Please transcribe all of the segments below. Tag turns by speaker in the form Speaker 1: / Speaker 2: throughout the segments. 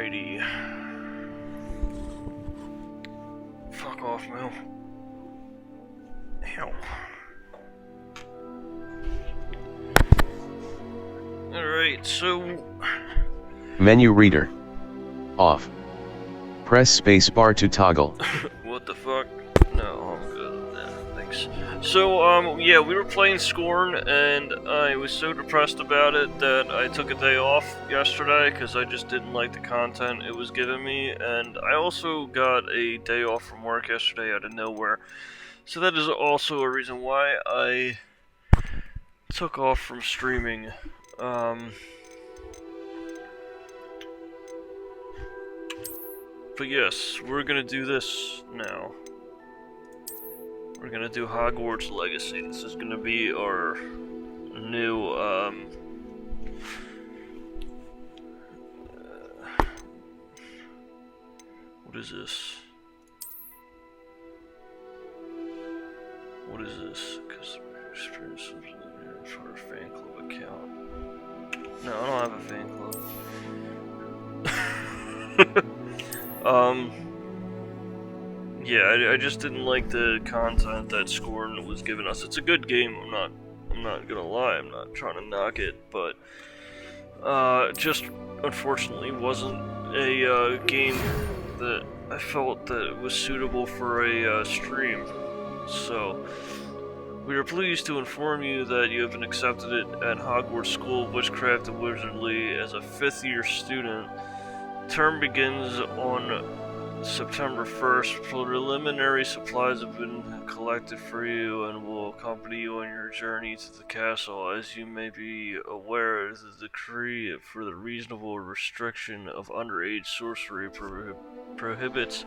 Speaker 1: Alrighty. Fuck off, Mel. Ow. Alright, so...
Speaker 2: Menu reader. Off. Press spacebar to toggle.
Speaker 1: What the fuck? No, I'm good with that. Thanks. So, yeah, we were playing Scorn, and I was so depressed about it that I took a day off yesterday, because I just didn't like the content it was giving me, and I also got a day off from work yesterday out of nowhere. So that is also a reason why I took off from streaming. But yes, we're gonna do this now. We're gonna do Hogwarts Legacy. This is gonna be our new, what is this? What is this? Customer experience for a fan club account. No, I don't have a fan club. Yeah, I just didn't like the content that Scorn was giving us. It's a good game, I'm not gonna lie, I'm not trying to knock it, but just unfortunately wasn't a game that I felt that was suitable for a stream. So we are pleased to inform you that you have been accepted at Hogwarts School of Witchcraft and Wizardry as a 5th year student. Term begins on September 1st. Preliminary supplies have been collected for you and will accompany you on your journey to the castle. As you may be aware, the decree for the reasonable restriction of underage sorcery prohibits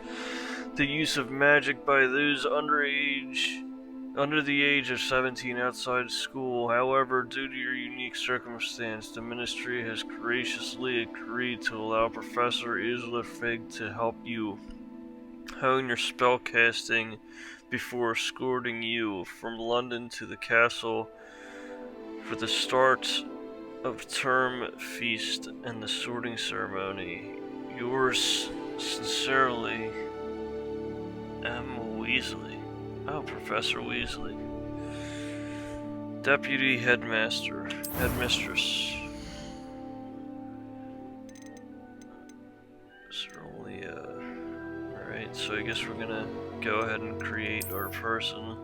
Speaker 1: the use of magic by those under the age of 17 outside school. However, due to your unique circumstance, the Ministry has graciously agreed to allow Professor Isla Fig to help you hone your spellcasting before escorting you from London to the castle for the start of term feast and the sorting ceremony. Yours sincerely, M. Weasley. Oh, Professor Weasley. Deputy Headmistress. Certainly, alright, so I guess we're gonna go ahead and create our person.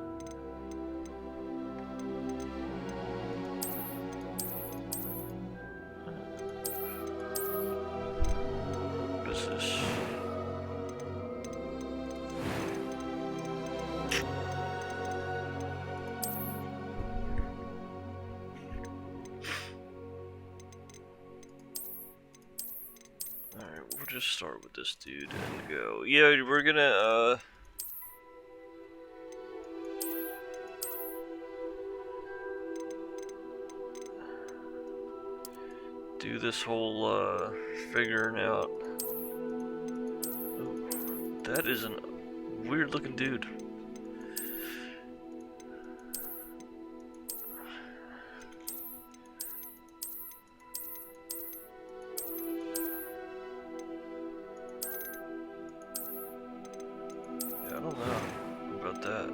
Speaker 1: What is this? We'll just start with this dude and go. Yeah, we're gonna, do this whole, figuring out. Ooh, that is a weird looking dude. I don't know about that.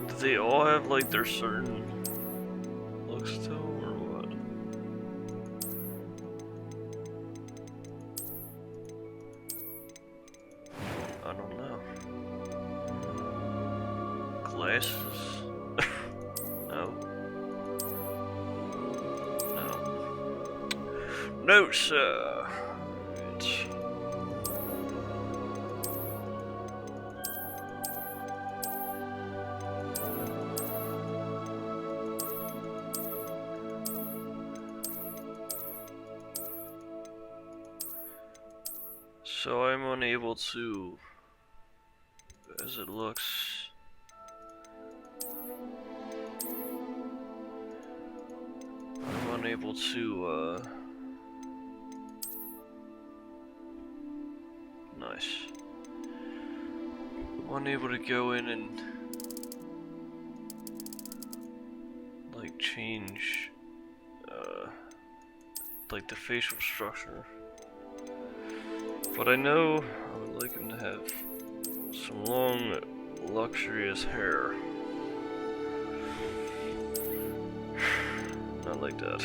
Speaker 1: Do they all have like their certain looks to them or what? I don't know. Glasses? No. No. No, sir. So I'm unable to, as it looks, I'm unable to, nice. I'm unable to go in and, like, change, like the facial structure. But I know I would like him to have some long, luxurious hair. Not like that.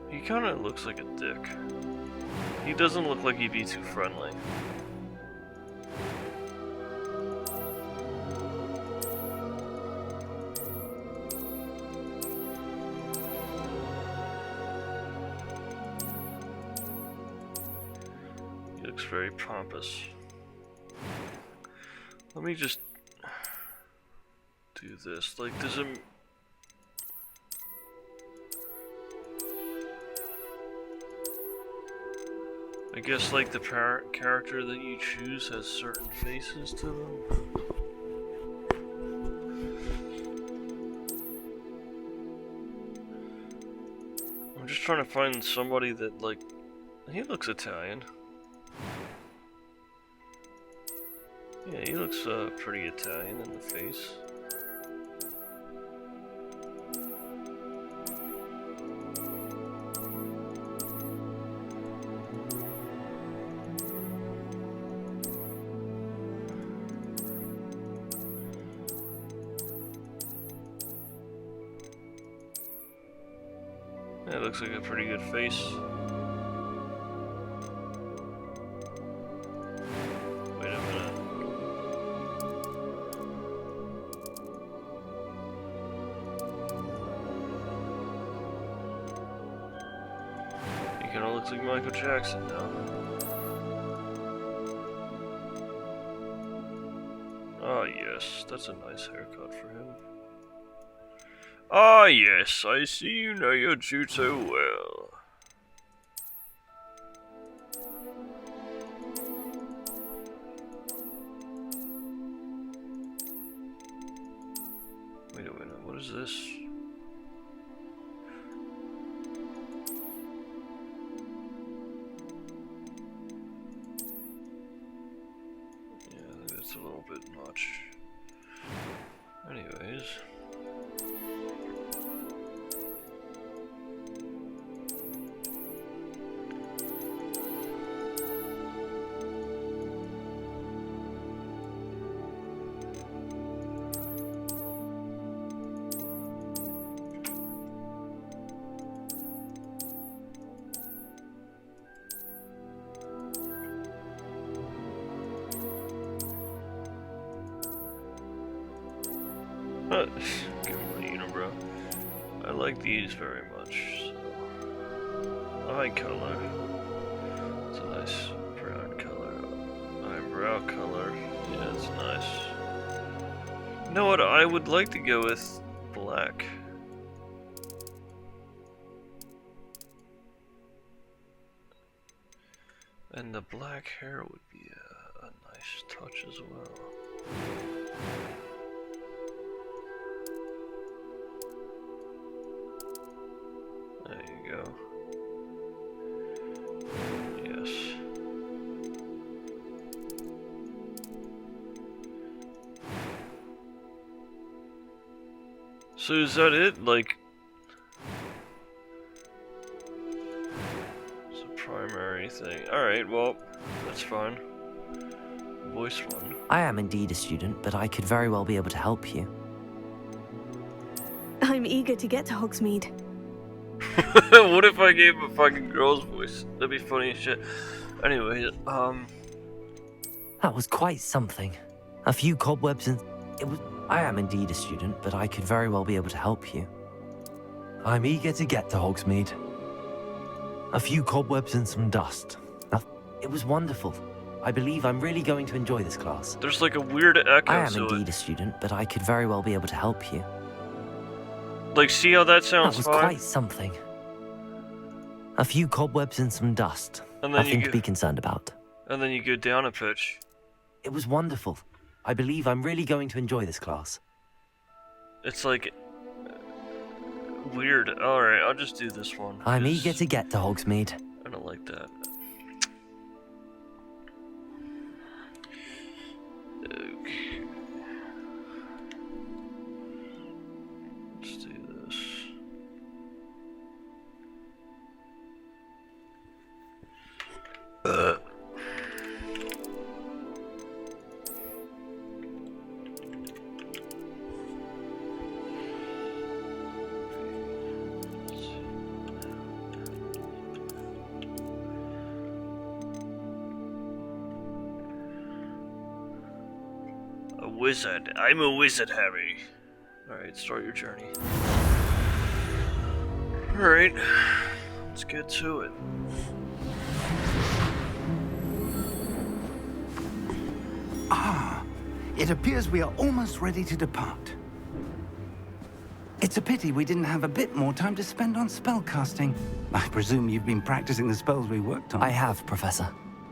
Speaker 1: He kinda looks like a dick. He doesn't look like he'd be too friendly. He looks very pompous. Let me just do this. Like, does it... I guess, like, the character that you choose has certain faces to them. I'm just trying to find somebody that, like, he looks Italian. Yeah, he looks pretty Italian in the face. That looks like a pretty good face. Wait a minute. He kinda looks like Michael Jackson now. Ah, yes, that's a nice haircut for him. Ah, yes, I see you know your jutsu well. Wait a minute, what is this? Yeah, that's a little bit much. Anyways. Give him the unibrow. I like these very much. So. Eye color. It's a nice brown color. Eyebrow color. Yeah, it's nice. You know what? I would like to go with black. And the black hair would be a nice touch as well. There you go. Yes. So is that it? Like, it's a primary thing. Alright, well, that's fine. Voice one.
Speaker 3: I am indeed a student, but I could very well be able to help you.
Speaker 4: I'm eager to get to Hogsmeade.
Speaker 1: What if I gave him a fucking girl's voice? That'd be funny as shit. Anyways,
Speaker 3: That was quite something. A few cobwebs and... I am indeed a student, but I could very well be able to help you. I'm eager to get to Hogsmeade. A few cobwebs and some dust. It was wonderful. I believe I'm really going to enjoy this class.
Speaker 1: there's like a weird echo
Speaker 3: I am
Speaker 1: to
Speaker 3: indeed
Speaker 1: it.
Speaker 3: a student, but I could very well be able to help you.
Speaker 1: Like, see how that
Speaker 3: That
Speaker 1: sounds
Speaker 3: was
Speaker 1: fine?
Speaker 3: quite something. A few cobwebs and some dust.
Speaker 1: And then
Speaker 3: Nothing
Speaker 1: you
Speaker 3: to be concerned about.
Speaker 1: and then you go down a pitch.
Speaker 3: It was wonderful. I believe I'm really going to enjoy this class.
Speaker 1: It's like, Weird. Alright, I'll just do this one.
Speaker 3: I'm
Speaker 1: 'cause
Speaker 3: eager to get to Hogsmeade.
Speaker 1: I don't like that. Okay. Let's do this. A wizard. I'm a wizard, Harry. Alright, start your journey. Alright, let's get to it.
Speaker 5: It appears we are almost ready to depart. It's a pity we didn't have a bit more time to spend on spellcasting. I presume you've been practicing the spells we worked on.
Speaker 3: I have, Professor.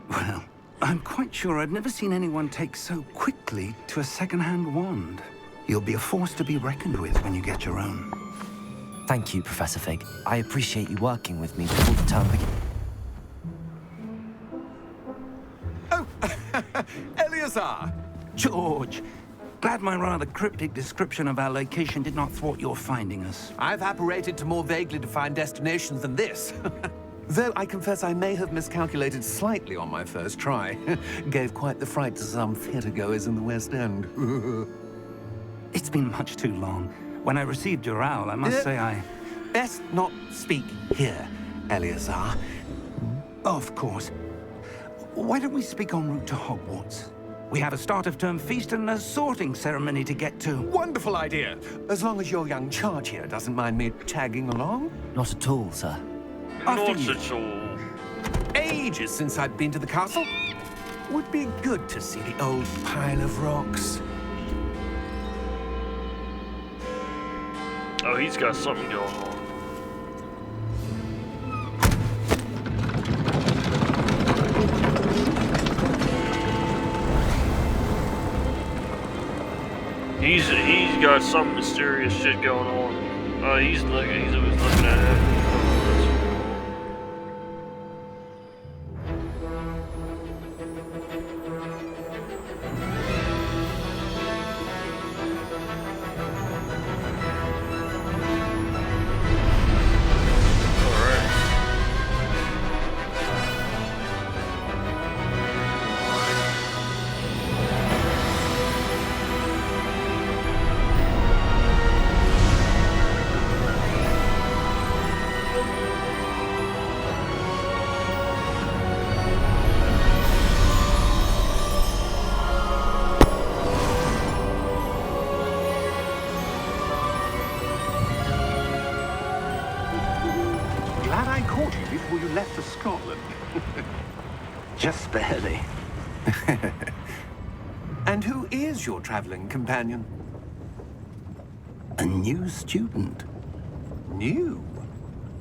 Speaker 5: Well, I'm quite sure I've never seen anyone take so quickly to a second-hand wand. You'll be a force to be reckoned with when you get your own.
Speaker 3: Thank you, Professor Fig. I appreciate you working with me before the term begins.
Speaker 6: Oh, Eleazar!
Speaker 5: George, glad my rather cryptic description of our location did not thwart your finding us.
Speaker 6: I've apparated to more vaguely defined destinations than this. Though I confess I may have miscalculated slightly on my first try. Gave quite the fright to some theatre-goers in the West End.
Speaker 5: It's been much too long. When I received your owl, I must say I...
Speaker 6: Best not speak here, Eleazar.
Speaker 5: Of course. Why don't we speak en route to Hogwarts? We have a start-of-term feast and a sorting ceremony to get to.
Speaker 6: Wonderful idea! As long as your young charge here doesn't mind me tagging along.
Speaker 3: Not at all, sir.
Speaker 5: After
Speaker 1: Not
Speaker 5: you.
Speaker 1: at all.
Speaker 6: Ages since I'd been to the castle. Would be good to see the old pile of rocks.
Speaker 1: Oh, he's got something going on. He's got some mysterious shit going on. He's always looking at it.
Speaker 6: Glad I caught you before you left for Scotland.
Speaker 5: Just barely.
Speaker 6: And who is your traveling companion?
Speaker 5: A new student.
Speaker 6: New?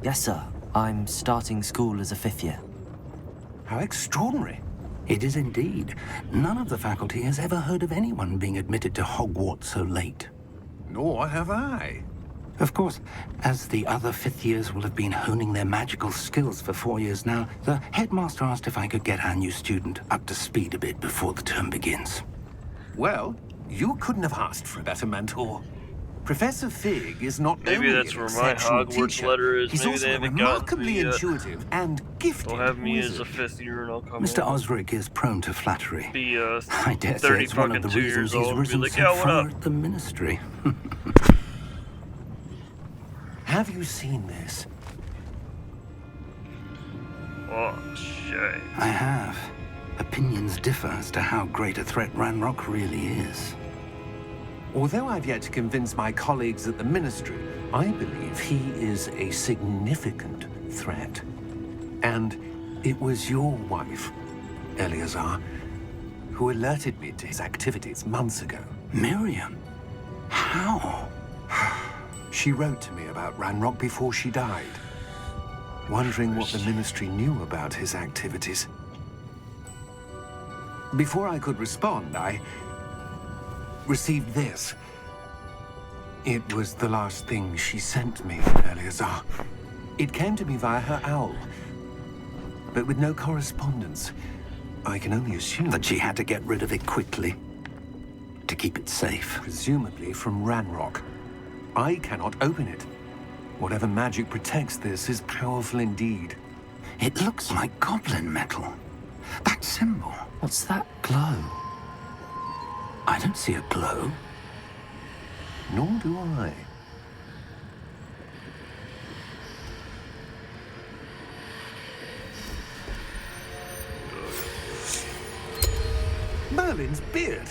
Speaker 3: Yes, sir. I'm starting school as a 5th year.
Speaker 6: How extraordinary.
Speaker 5: It is indeed. None of the faculty has ever heard of anyone being admitted to Hogwarts so late.
Speaker 6: Nor have I.
Speaker 5: Of course, as the other 5th years will have been honing their magical skills for 4 years now, the headmaster asked if I could get our new student up to speed a bit before the term begins.
Speaker 6: Well, you couldn't have asked for a better mentor. Professor Fig is not
Speaker 1: Maybe
Speaker 6: only
Speaker 1: that's
Speaker 6: an
Speaker 1: where my
Speaker 6: exceptional
Speaker 1: Hogwarts
Speaker 6: teacher,
Speaker 1: letter is.
Speaker 6: he's
Speaker 1: Maybe
Speaker 6: also
Speaker 1: they
Speaker 6: a
Speaker 1: haven't gotten
Speaker 6: remarkably
Speaker 1: me yet.
Speaker 6: intuitive and gifted
Speaker 1: They'll have me as
Speaker 6: wizard.
Speaker 1: a 5th year and I'll come
Speaker 5: Mr.
Speaker 1: in.
Speaker 5: Osric is prone to flattery.
Speaker 1: Be
Speaker 5: I dare say
Speaker 1: 30
Speaker 5: it's one of the
Speaker 1: fucking 2
Speaker 5: reasons
Speaker 1: years
Speaker 5: he's
Speaker 1: old and be
Speaker 5: risen
Speaker 1: like,
Speaker 5: so
Speaker 1: yeah, what
Speaker 5: far
Speaker 1: up?
Speaker 5: at the ministry.
Speaker 6: Have you seen this?
Speaker 1: Oh, shit.
Speaker 5: I have. Opinions differ as to how great a threat Ranrock really is.
Speaker 6: Although I've yet to convince my colleagues at the Ministry, I believe he is a significant threat. And it was your wife, Eleazar, who alerted me to his activities months ago.
Speaker 5: Miriam? How?
Speaker 6: She wrote to me about Ranrock before she died, wondering what the Ministry knew about his activities. Before I could respond, I received this. It was the last thing she sent me, Eleazar. It came to me via her owl, but with no correspondence. I can only assume
Speaker 5: That she had to get rid of it quickly to keep it safe.
Speaker 6: presumably from Ranrock. I cannot open it. Whatever magic protects this is powerful indeed.
Speaker 5: It looks like goblin metal. That symbol.
Speaker 3: What's that glow?
Speaker 5: I don't see a glow.
Speaker 6: Nor do I. Merlin's beard.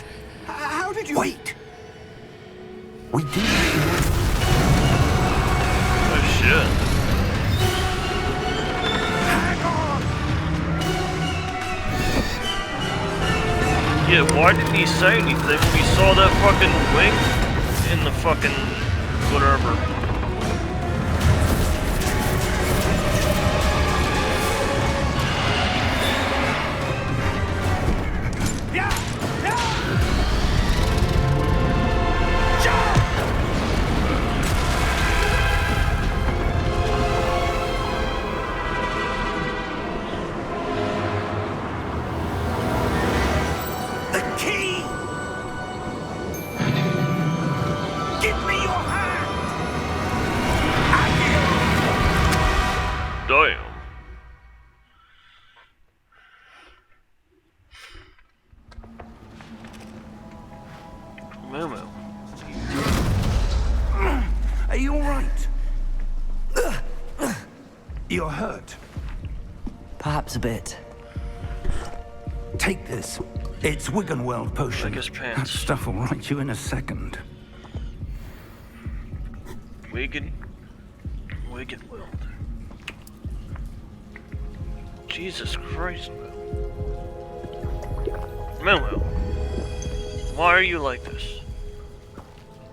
Speaker 6: How did you...
Speaker 5: Wait! We do.
Speaker 1: Oh shit. Yeah, why didn't he say anything when he saw that fucking wing in the fucking whatever?
Speaker 5: The key! Give me your hand!
Speaker 1: Damn. Momo.
Speaker 5: Are you all right? You're hurt.
Speaker 3: Perhaps a bit.
Speaker 5: Take this. It's Wiggenweld potion.
Speaker 1: Like his
Speaker 5: That
Speaker 1: pants.
Speaker 5: stuff will right you in a second.
Speaker 1: Wigan Weld. Jesus Christ, Momo. Why are you like this?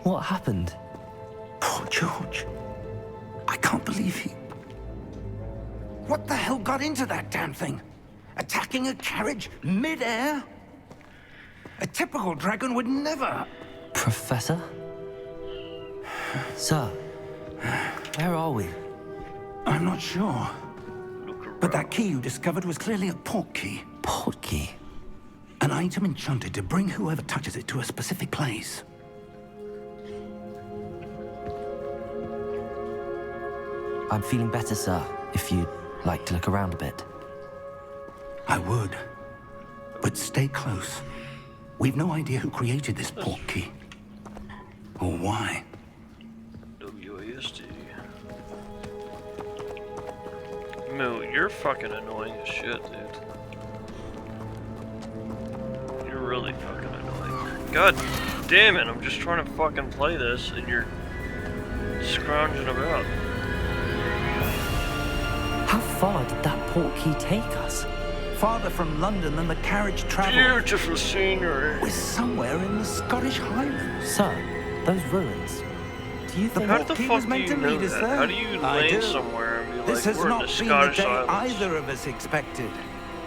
Speaker 3: What happened?
Speaker 5: Poor George. I can't believe he... What the hell got into that damn thing? Attacking a carriage mid-air? A typical dragon would never...
Speaker 3: Professor? Sir, where are we?
Speaker 5: I'm not sure.
Speaker 1: Look around.
Speaker 5: But that key you discovered was clearly a port key.
Speaker 3: Port key.
Speaker 5: An item enchanted to bring whoever touches it to a specific place.
Speaker 3: I'm feeling better, sir, if you'd like to look around a bit.
Speaker 5: I would. But stay close. We've no idea who created this port key. Or why.
Speaker 1: WASD. Mo, you're fucking annoying as shit, dude. You're really fucking annoying. God damn it, I'm just trying to fucking play this and you're scrounging about.
Speaker 3: How far did that port key take us?
Speaker 5: Farther from London than the carriage traveled.
Speaker 1: Beautiful scenery.
Speaker 5: We're somewhere in the Scottish Highlands.
Speaker 3: Sir, those ruins. Do you think...
Speaker 1: How the
Speaker 5: port key
Speaker 1: fuck
Speaker 5: was
Speaker 1: do
Speaker 5: meant
Speaker 1: you
Speaker 5: to
Speaker 1: know
Speaker 5: meet us
Speaker 1: that?
Speaker 5: there.
Speaker 1: How do you
Speaker 5: I
Speaker 1: land
Speaker 5: do.
Speaker 1: somewhere and be
Speaker 5: This
Speaker 1: like,
Speaker 5: has
Speaker 1: we're in
Speaker 5: not
Speaker 1: the
Speaker 5: been the
Speaker 1: Scottish
Speaker 5: day
Speaker 1: Islands?
Speaker 5: either of us expected.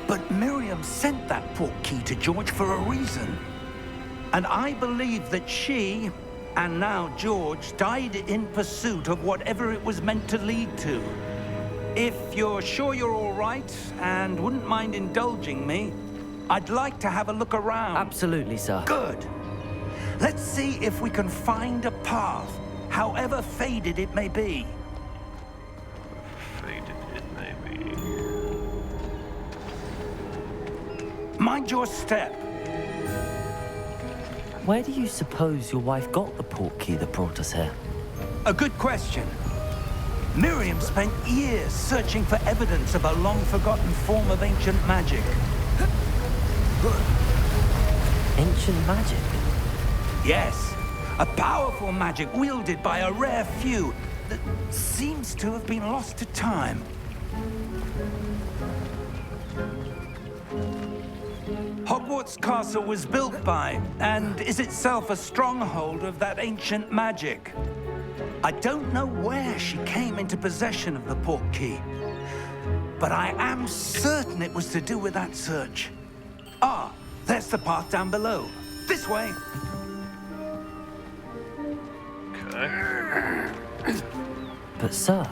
Speaker 5: But Miriam sent that port key to George for a reason. And I believe that she, and now George, died in pursuit of whatever it was meant to lead to. If you're sure you're all right, and wouldn't mind indulging me, I'd like to have a look around.
Speaker 3: Absolutely, sir.
Speaker 5: Good. Let's see if we can find a path, however faded it may be.
Speaker 1: Faded it may be.
Speaker 5: Mind your step.
Speaker 3: Where do you suppose your wife got the port key that brought us here?
Speaker 5: A good question. Miriam spent years searching for evidence of a long-forgotten form of ancient magic.
Speaker 3: Ancient magic?
Speaker 5: Yes, a powerful magic wielded by a rare few that seems to have been lost to time. Hogwarts Castle was built by, and is itself a stronghold of that ancient magic. I don't know where she came into possession of the port key, but I am certain it was to do with that search. Ah, there's the path down below. This way.
Speaker 1: Okay. Okay.
Speaker 3: But sir,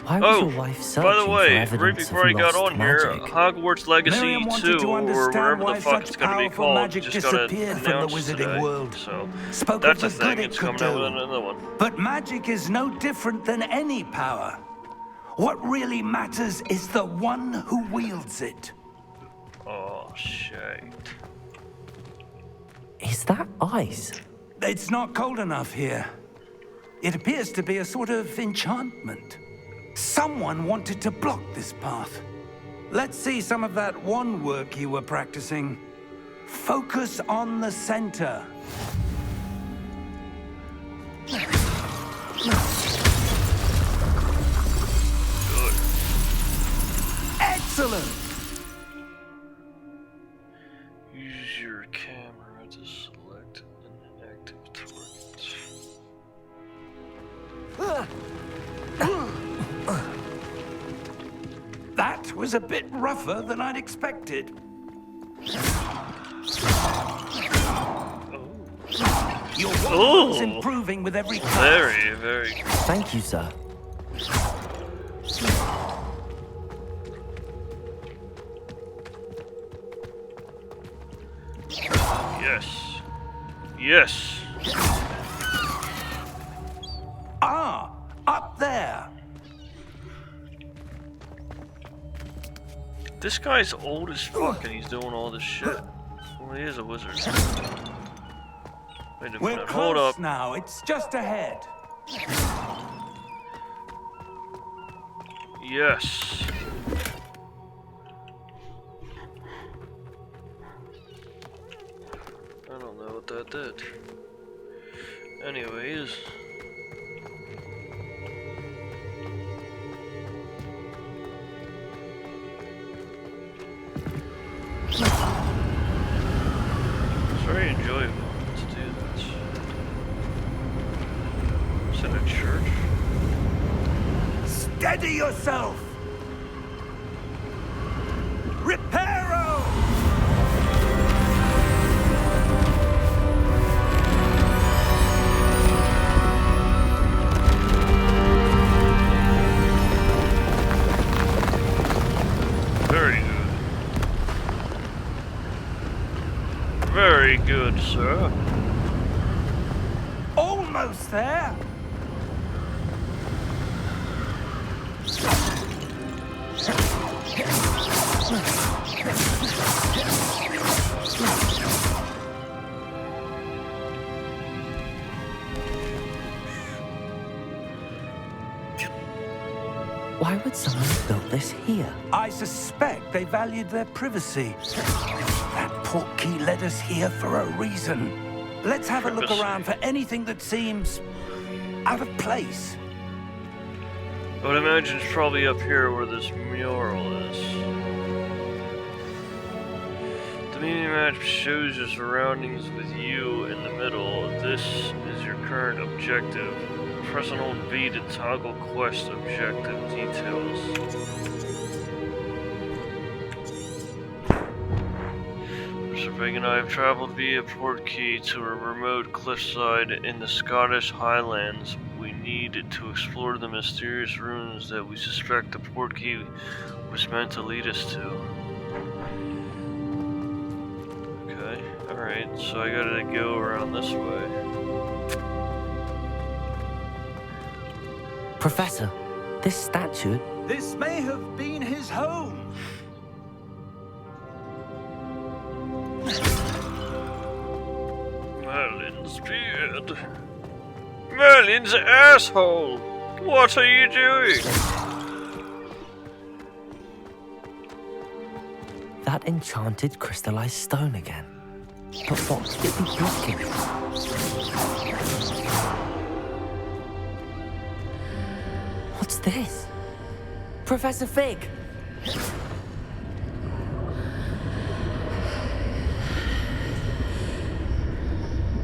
Speaker 3: why was
Speaker 1: Oh,
Speaker 3: your wife searching
Speaker 1: by the way,
Speaker 3: for
Speaker 1: right
Speaker 3: evidence
Speaker 1: before I
Speaker 3: of
Speaker 1: got
Speaker 3: lost
Speaker 1: on here,
Speaker 3: magic?
Speaker 1: Hogwarts Legacy
Speaker 5: Miriam wanted
Speaker 1: 2,
Speaker 5: to
Speaker 1: or
Speaker 5: understand
Speaker 1: wherever
Speaker 5: why
Speaker 1: the fuck
Speaker 5: such
Speaker 1: it's gonna be
Speaker 5: powerful
Speaker 1: called,
Speaker 5: magic
Speaker 1: just got
Speaker 5: disappeared from the
Speaker 1: announced
Speaker 5: wizarding
Speaker 1: today.
Speaker 5: world.
Speaker 1: So
Speaker 5: Spoke
Speaker 1: that's
Speaker 5: of
Speaker 1: a
Speaker 5: the good
Speaker 1: thing.
Speaker 5: it
Speaker 1: It's
Speaker 5: could
Speaker 1: coming out with
Speaker 5: do.
Speaker 1: another one.
Speaker 5: But magic is no different than any power. What really matters is the one who wields it.
Speaker 1: Oh shit.
Speaker 3: Is that ice?
Speaker 5: It's not cold enough here. It appears to be a sort of enchantment. Someone wanted to block this path. Let's see some of that wand work you were practicing. Focus on the center.
Speaker 1: Good.
Speaker 5: Excellent!
Speaker 1: Use your camera to select an active target.
Speaker 5: That was a bit rougher than I'd expected. Your wand is
Speaker 1: Ooh.
Speaker 5: improving with every cast.
Speaker 1: Very, very.
Speaker 3: Thank you, sir.
Speaker 1: Yes. Yes.
Speaker 5: Ah, up there.
Speaker 1: This guy's old as fuck and he's doing all this shit. Well, he is a wizard. Wait a
Speaker 5: We're
Speaker 1: minute, hold
Speaker 5: close
Speaker 1: up.
Speaker 5: now. It's just ahead.
Speaker 1: Yes. I don't know what that did. Anyways. It's very enjoyable to do this. Is that a church?
Speaker 5: Steady yourself. Reparo!
Speaker 1: Very good. Very good, sir.
Speaker 5: Almost there.
Speaker 3: Why would someone have built this here?
Speaker 5: I suspect they valued their privacy. That portkey led us here for a reason. Let's have a look
Speaker 1: Privacy.
Speaker 5: around for anything that seems out of place.
Speaker 1: I would imagine it's probably up here where this mural is. The mini map shows your surroundings with you in the middle. This is your current objective. Press and hold B to toggle quest objective details. Mr. Big and I have traveled via portkey to a remote cliffside in the Scottish Highlands. We need to explore the mysterious ruins that we suspect the portkey was meant to lead us to. Okay, alright, so I gotta go around this way.
Speaker 3: Professor, this statue...
Speaker 5: This may have been his home.
Speaker 1: Merlin's beard. Merlin's asshole! What are you doing?
Speaker 3: That enchanted crystallized stone again. But what could it be blocking? What's this? Professor Fig!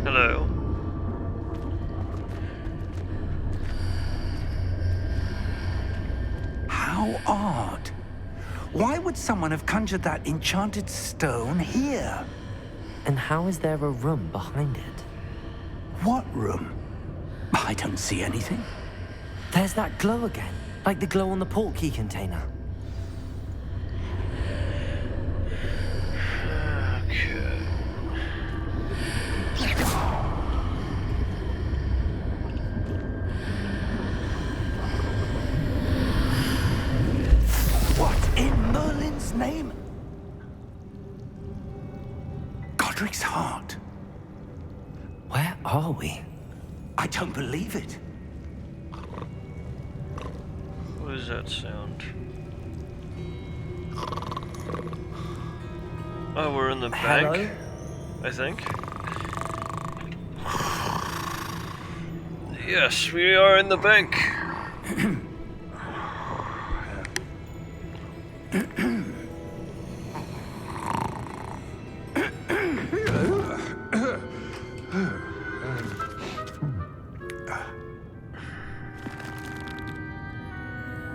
Speaker 1: Hello.
Speaker 5: How odd. Why would someone have conjured that enchanted stone here?
Speaker 3: And how is there a room behind it?
Speaker 5: What room? I don't see anything.
Speaker 3: There's that glow again, like the glow on the portkey container.
Speaker 1: Okay.
Speaker 5: What in Merlin's name? Godric's heart.
Speaker 3: Where are we?
Speaker 5: I don't believe it.
Speaker 1: What does that sound? Oh, we're in the
Speaker 3: Hello?
Speaker 1: bank, I think. Yes, we are in the bank.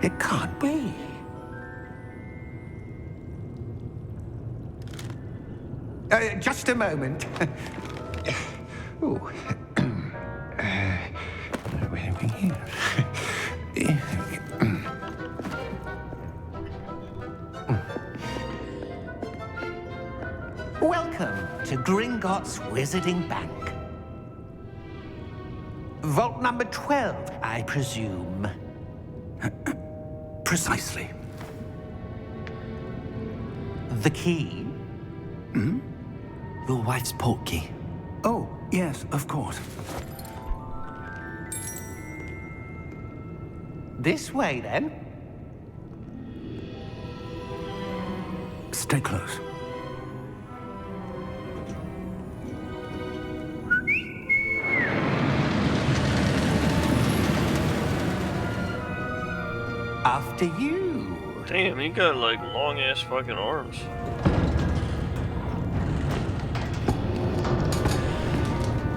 Speaker 5: It can't be. Just a moment. Ooh. Where are we here? Welcome to Gringotts Wizarding Bank. Vault number 12, I presume. Precisely. The key?
Speaker 3: Your wife's portkey.
Speaker 5: Oh, yes, of course. This way, then. Stay close. After you.
Speaker 1: Damn, he got like long ass fucking arms.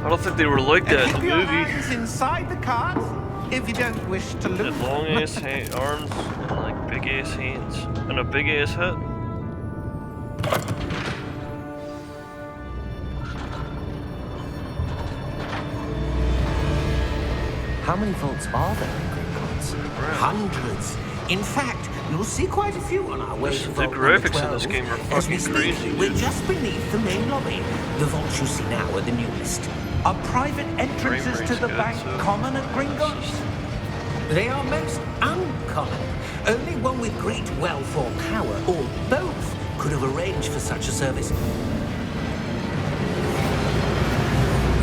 Speaker 1: I don't think they were like that in
Speaker 5: Keep
Speaker 1: the
Speaker 5: your
Speaker 1: movie.
Speaker 5: hands inside the cart if you don't wish to
Speaker 1: Had
Speaker 5: lose.
Speaker 1: long ass arms and like big ass hands and a big ass head.
Speaker 3: How many vaults are there in Gringotts?
Speaker 5: Hundreds. In fact, you'll see quite a few on our way
Speaker 1: This-
Speaker 5: to
Speaker 1: the
Speaker 5: vault number
Speaker 1: graphics in this
Speaker 5: 12.
Speaker 1: game are
Speaker 5: As we
Speaker 1: fucking
Speaker 5: speak,
Speaker 1: crazy,
Speaker 5: we're
Speaker 1: dude.
Speaker 5: just beneath the main lobby. The vaults you see now are the newest. Are private entrances to
Speaker 1: rate's
Speaker 5: the
Speaker 1: good,
Speaker 5: bank
Speaker 1: so
Speaker 5: common at
Speaker 1: it's
Speaker 5: Gringotts?
Speaker 1: just-
Speaker 5: They are most uncommon. Only one with great wealth or power, or both, could have arranged for such a service.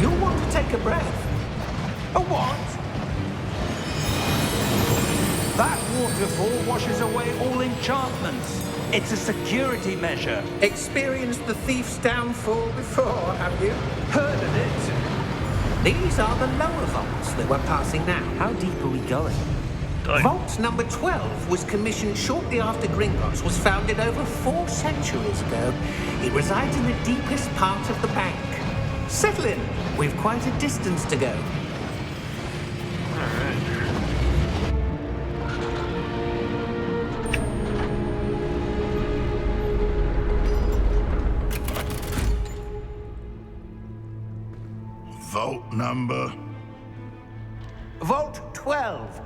Speaker 5: You'll want to take a breath. A what? That waterfall washes away all enchantments. It's a security measure. Experienced the thief's downfall before, have you? Heard of it? These are the lower vaults that we're passing now.
Speaker 3: How deep are we going?
Speaker 1: Dang.
Speaker 5: Vault number 12 was commissioned shortly after Gringotts was founded over 4 centuries ago. It resides in the deepest part of the bank. Settle in. We've quite a distance to go.
Speaker 1: Alright.
Speaker 7: Vault number.
Speaker 5: Vault 12.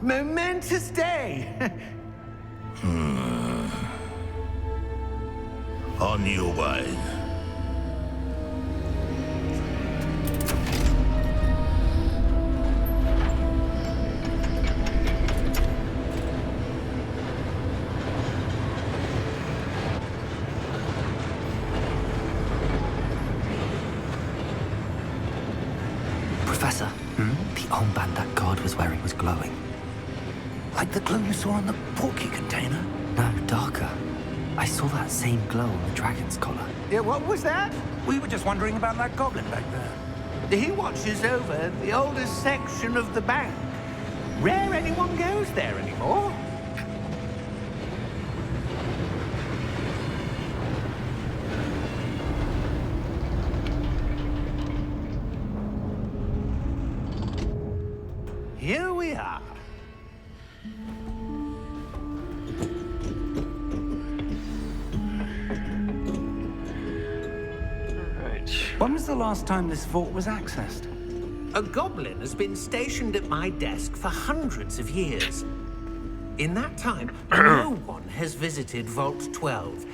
Speaker 5: Momentous day.
Speaker 7: On your way.
Speaker 3: Professor, the armband that guard was wearing was glowing.
Speaker 5: Like the glow you saw on the portkey container?
Speaker 3: No, darker. I saw that same glow on the dragon's collar.
Speaker 5: Yeah, what was that? We were just wondering about that goblin back there. He watches over the oldest section of the bank. Rare anyone goes there anymore. Here we are.
Speaker 1: Alright.
Speaker 5: When was the last time this vault was accessed?
Speaker 6: A goblin has been stationed at my desk for hundreds of years. In that time, no one has visited Vault 12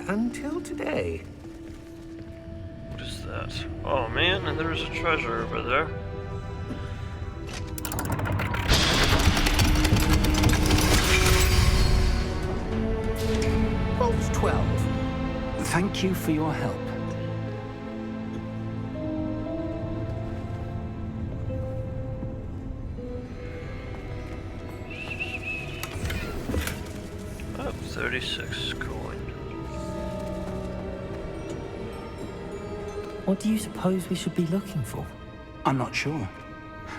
Speaker 6: until today.
Speaker 1: What is that? Oh man, and there's a treasure over there.
Speaker 5: Vault 12. Thank you for your help.
Speaker 1: Oh, 36 coin.
Speaker 3: What do you suppose we should be looking for?
Speaker 5: I'm not sure.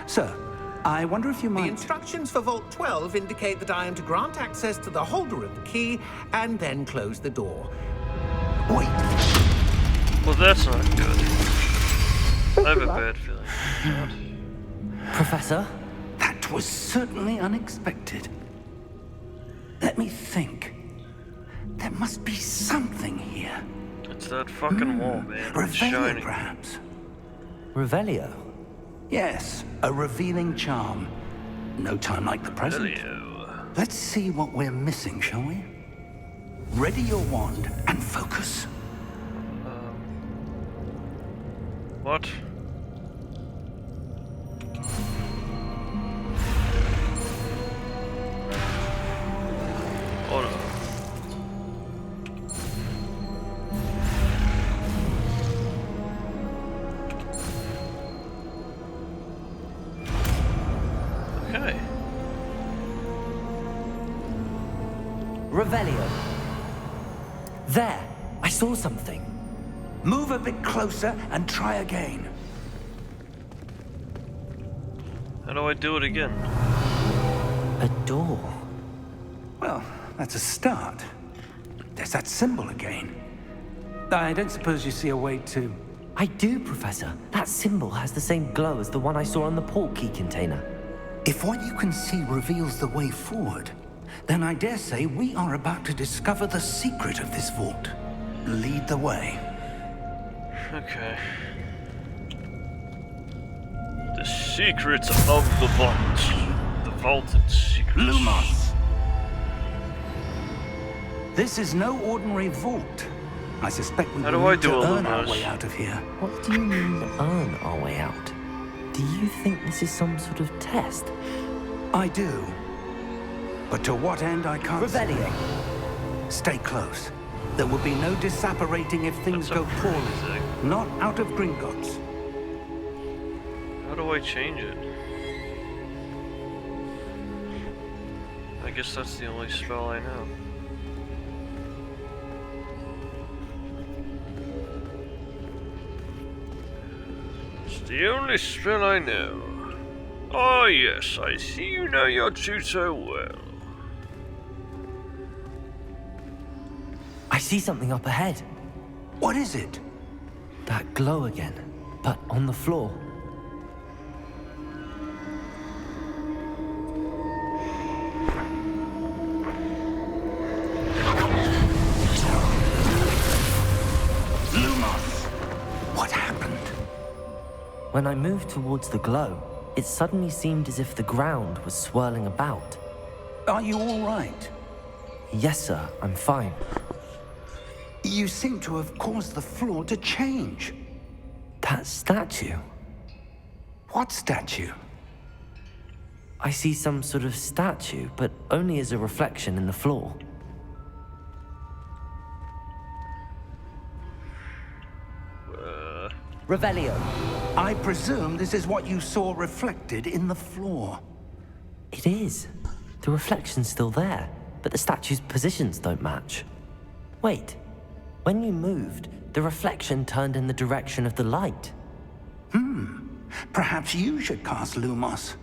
Speaker 5: Sir, I wonder if you
Speaker 6: The
Speaker 5: might...
Speaker 6: instructions for Vault 12 indicate that I am to grant access to the holder of the key and then close the door.
Speaker 5: Wait.
Speaker 1: Well, that's not good. I have a bad feeling.
Speaker 3: Professor?
Speaker 5: That was certainly unexpected. Let me think. There must be something here.
Speaker 1: It's that fucking wall, man. It's
Speaker 5: Reveille,
Speaker 1: shining.
Speaker 5: perhaps.
Speaker 3: Revelio?
Speaker 5: Yes, a revealing charm. No time like the present.
Speaker 1: Hello.
Speaker 5: Let's see what we're missing, shall we? Ready your wand and focus.
Speaker 1: What? Oh no. Okay.
Speaker 3: Revelio. There! I saw something.
Speaker 5: Move a bit closer and try again.
Speaker 1: How do I do it again?
Speaker 3: A door.
Speaker 5: Well, that's a start. There's that symbol again. I don't suppose you see a way to...
Speaker 3: I do, Professor. That symbol has the same glow as the one I saw on the port key container.
Speaker 5: If what you can see reveals the way forward, then I dare say we are about to discover the secret of this vault. Lead the way.
Speaker 1: Okay. The secrets of the vault. The vaulted secrets.
Speaker 5: Lumos! This is no ordinary vault. I suspect we
Speaker 1: How do
Speaker 5: will
Speaker 1: I
Speaker 5: need
Speaker 1: do
Speaker 5: to
Speaker 1: a
Speaker 5: earn our
Speaker 1: Lumos?
Speaker 5: way out of here.
Speaker 3: What do you mean, earn our way out? Do you think this is some sort of test?
Speaker 5: I do. But to what end, I can't say.
Speaker 3: Revelio.
Speaker 5: Stay close. There will be no disapparating if things
Speaker 1: That's
Speaker 5: go
Speaker 1: a
Speaker 5: poorly.
Speaker 1: thing.
Speaker 5: Not out of Gringotts.
Speaker 1: How do I change it? I guess that's the only spell I know. It's the only spell I know. Oh yes, I see you know your tutor well.
Speaker 3: I see something up ahead.
Speaker 5: What is it?
Speaker 3: That glow again, but on the floor.
Speaker 5: Lumos! What happened?
Speaker 3: When I moved towards the glow, it suddenly seemed as if the ground was swirling about.
Speaker 5: Are you all right?
Speaker 3: Yes, sir, I'm fine.
Speaker 5: You seem to have caused the floor to change.
Speaker 3: That statue.
Speaker 5: What statue?
Speaker 3: I see some sort of statue, but only as a reflection in the floor. Revelio.
Speaker 5: I presume this is what you saw reflected in the floor.
Speaker 3: It is. The reflection's still there, but the statue's positions don't match. Wait. When you moved, the reflection turned in the direction of the light.
Speaker 5: Perhaps you should cast Lumos.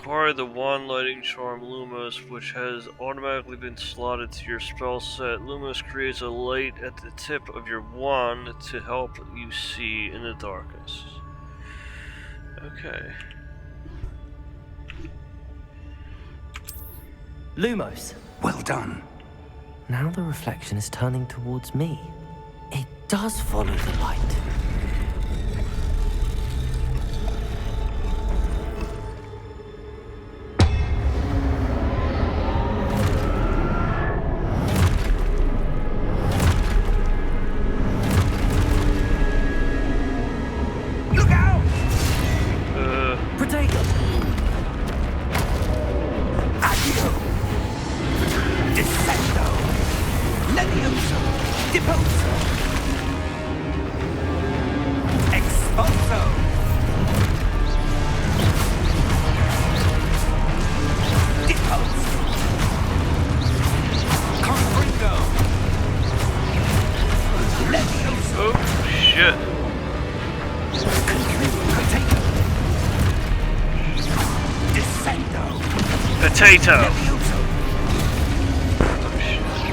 Speaker 1: acquire the Wand Lighting Charm Lumos, which has automatically been slotted to your spell set. Lumos creates a light at the tip of your wand to help you see in the darkness. Okay.
Speaker 3: Lumos.
Speaker 5: Well done.
Speaker 3: Now the reflection is turning towards me. It does follow the light.
Speaker 5: Look out!
Speaker 3: Potato!
Speaker 5: Accio! Descendo! Levioso! Deposo! Expulso! Deposo! Confringo! Levioso!
Speaker 1: Oh, shit.
Speaker 5: Potato! Descendo!
Speaker 1: Potato!
Speaker 5: Levioso!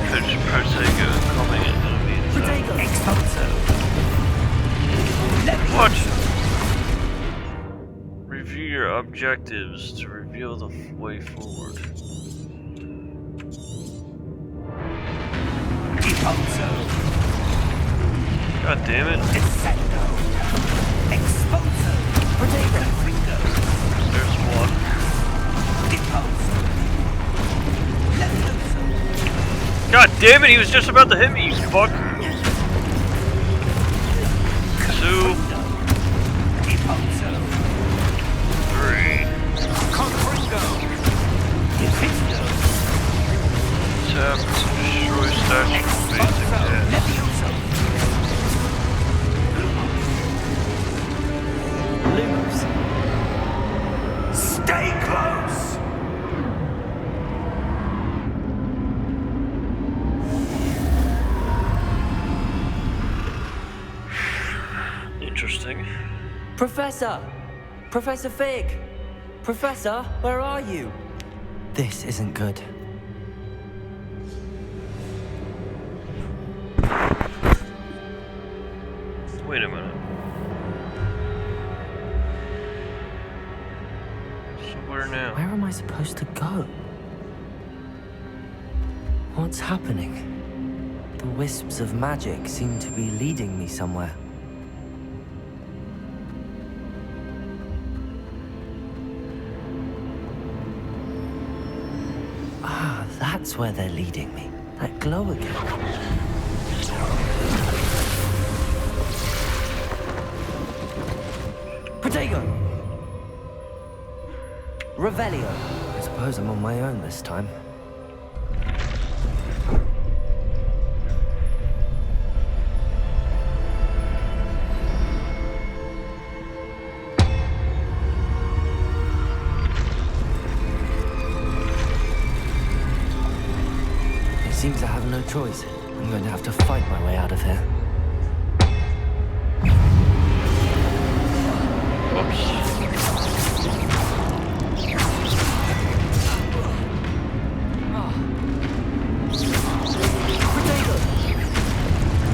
Speaker 1: Coach Protego coming in enemies.
Speaker 3: Potato!
Speaker 5: Expulso!
Speaker 1: What?
Speaker 5: Levioso!
Speaker 1: Review your objectives to reveal the way forward.
Speaker 5: Deposo!
Speaker 1: God damn it.
Speaker 5: Descendo! Expulso!
Speaker 3: Potato!
Speaker 5: Confringo!
Speaker 1: There's one.
Speaker 5: Deposo! Levioso!
Speaker 1: God damn it, he was just about to hit me, you fuck. Two,
Speaker 5: Deposo!
Speaker 1: three.
Speaker 5: Confringo! Defisto!
Speaker 1: Tap to destroy statue of basic
Speaker 5: Expulso!
Speaker 1: death.
Speaker 5: Levioso!
Speaker 3: Lumos.
Speaker 5: Stay close!
Speaker 1: Interesting.
Speaker 3: Professor! Professor Fig! Professor, where are you? This isn't good.
Speaker 1: Wait a minute. So where now?
Speaker 3: Where am I supposed to go? What's happening? The wisps of magic seem to be leading me somewhere. Ah, that's where they're leading me. That glow again. Protego! Revelio. I suppose I'm on my own this time. It seems I have no choice. I'm going to have to fight my way out of here.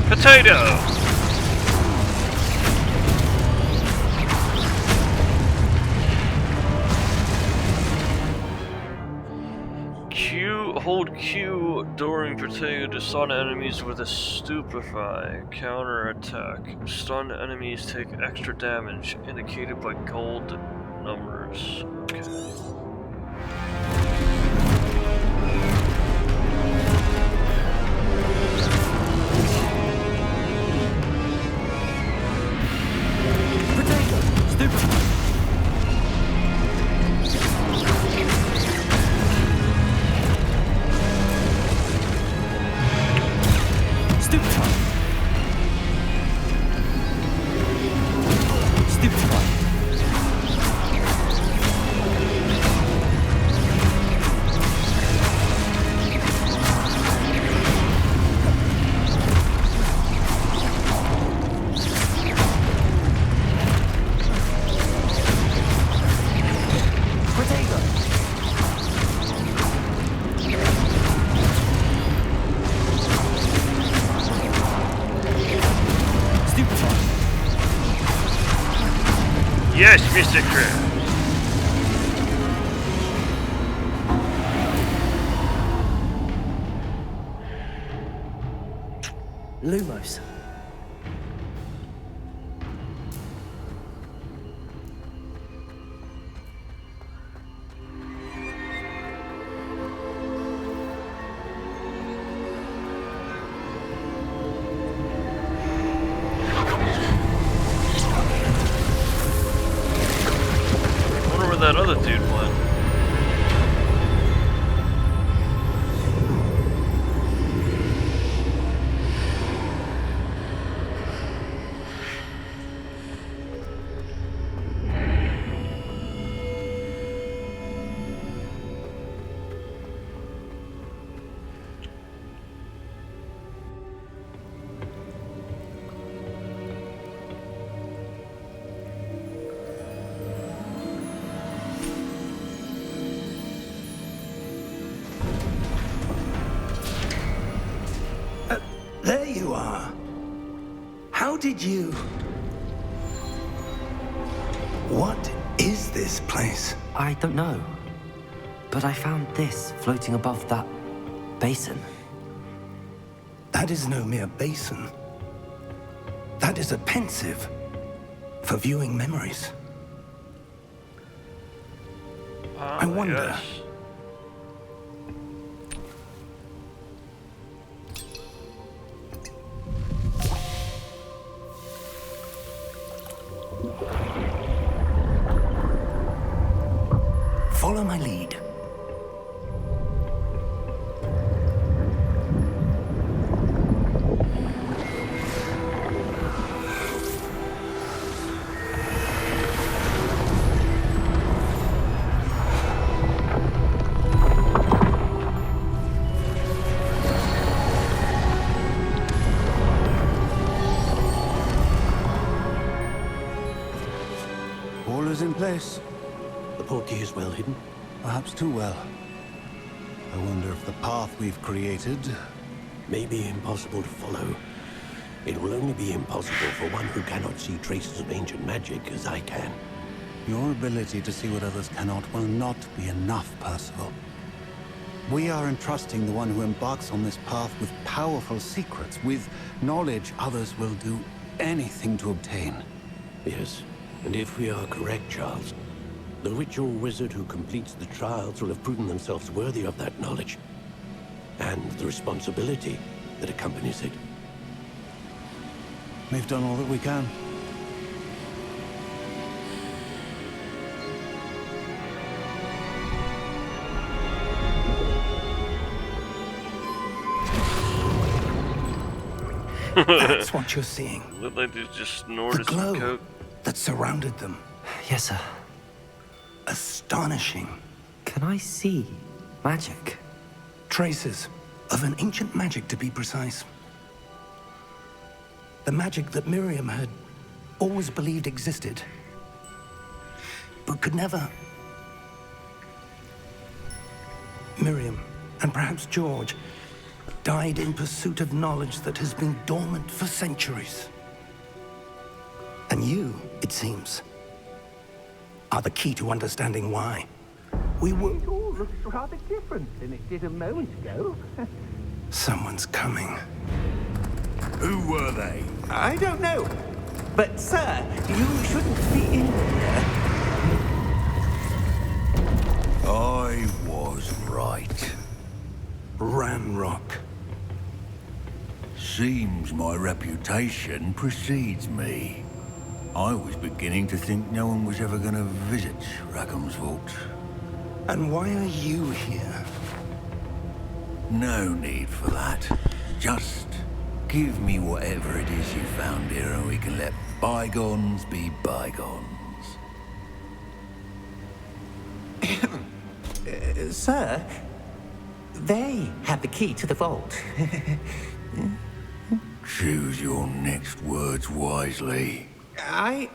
Speaker 1: Potato! Hold Q during potato to stun enemies with a stupefy counter-attack. Stun enemies take extra damage, indicated by gold numbers. Okay. Yes, Mr. Krabs.
Speaker 3: Lumos.
Speaker 1: I wonder where that other dude went.
Speaker 5: There you are. How did you... What is this place?
Speaker 3: I don't know. But I found this floating above that basin.
Speaker 5: That is no mere basin. That is a pensive for viewing memories. I wonder...
Speaker 1: Yes.
Speaker 5: Follow my lead.
Speaker 7: All is in place.
Speaker 8: The portkey is well hidden.
Speaker 7: Perhaps too well. I wonder if the path we've created...
Speaker 8: May be impossible to follow. It will only be impossible for one who cannot see traces of ancient magic as I can.
Speaker 7: Your ability to see what others cannot will not be enough, Percival. We are entrusting the one who embarks on this path with powerful secrets, with knowledge others will do anything to obtain.
Speaker 8: Yes, and if we are correct, Charles, the witch or wizard who completes the trials will have proven themselves worthy of that knowledge, and the responsibility that accompanies it.
Speaker 7: We've done all that we can.
Speaker 5: That's what you're seeing.
Speaker 1: Looked like they just
Speaker 5: The
Speaker 1: snorted some
Speaker 5: glow
Speaker 1: coke.
Speaker 5: that surrounded them.
Speaker 3: Yes, sir.
Speaker 5: Astonishing.
Speaker 3: Can I see magic?
Speaker 5: Traces of an ancient magic, to be precise. The magic that Miriam had always believed existed, but could never. Miriam, and perhaps George, died in pursuit of knowledge that has been dormant for centuries. And you, it seems, are the key to understanding why. We were...
Speaker 9: It all looks rather different than it did a moment ago.
Speaker 5: Someone's coming.
Speaker 10: Who were they?
Speaker 9: I don't know. But, sir, you shouldn't be in here.
Speaker 10: I was right.
Speaker 5: Ranrock.
Speaker 10: Seems my reputation precedes me. I was beginning to think no one was ever going to visit Rackham's vault.
Speaker 5: And why are you here?
Speaker 10: No need for that. Just give me whatever it is you found here and we can let bygones be bygones.
Speaker 9: Sir, they have the key to the vault.
Speaker 10: Choose your next words wisely.
Speaker 9: I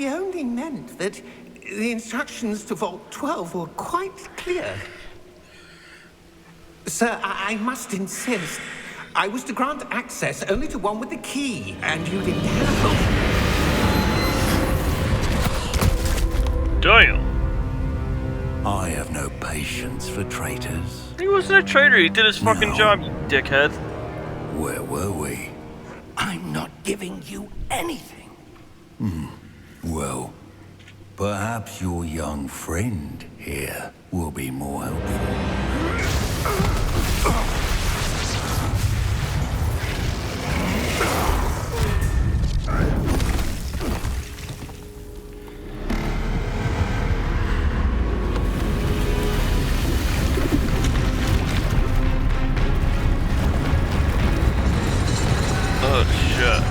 Speaker 9: only meant that the instructions to Vault 12 were quite clear. Sir, I must insist. I was to grant access only to one with the key, and you didn't have
Speaker 1: Damn.
Speaker 10: I have no patience for traitors.
Speaker 1: He wasn't a traitor. He did his fucking job, you dickhead.
Speaker 10: Where were we?
Speaker 5: I'm not giving you anything.
Speaker 10: Well, perhaps your young friend here will be more helpful.
Speaker 1: Oh shit.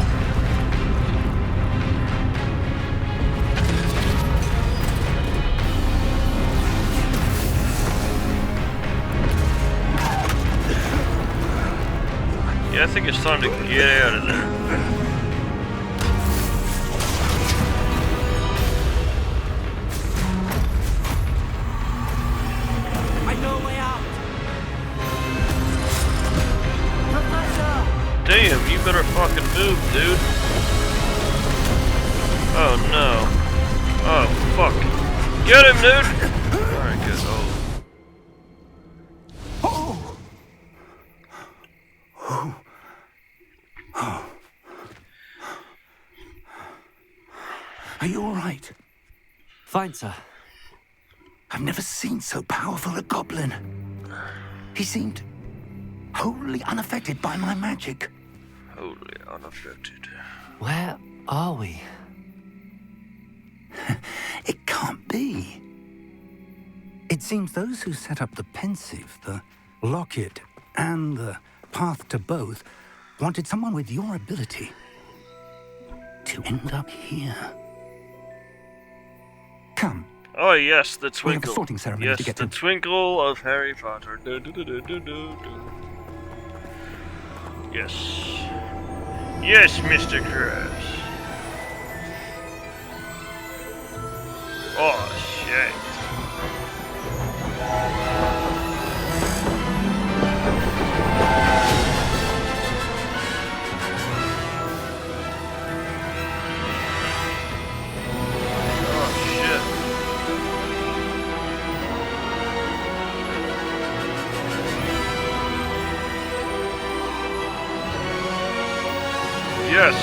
Speaker 1: Yeah, I think it's time to get out of there.
Speaker 5: I know a way out.
Speaker 1: Damn, you better fucking move, dude. Oh no. Oh fuck. Get him, dude! Alright, good.
Speaker 5: Are you all right?
Speaker 3: Fine, sir.
Speaker 5: I've never seen so powerful a goblin. He seemed wholly unaffected by my magic.
Speaker 1: Wholly unaffected.
Speaker 3: Where are we?
Speaker 5: It can't be. It seems those who set up the pensive, the locket, and the path to both wanted someone with your ability to end up here. Come.
Speaker 1: Oh yes, the
Speaker 5: We have a
Speaker 1: twinkle.
Speaker 5: sorting ceremony
Speaker 1: Yes,
Speaker 5: to get
Speaker 1: the
Speaker 5: to.
Speaker 1: twinkle of Harry Potter. Do, do, do, do, do, do, do. Yes. Yes, Mr. Krabs. Oh shit. Oh shit. Yes.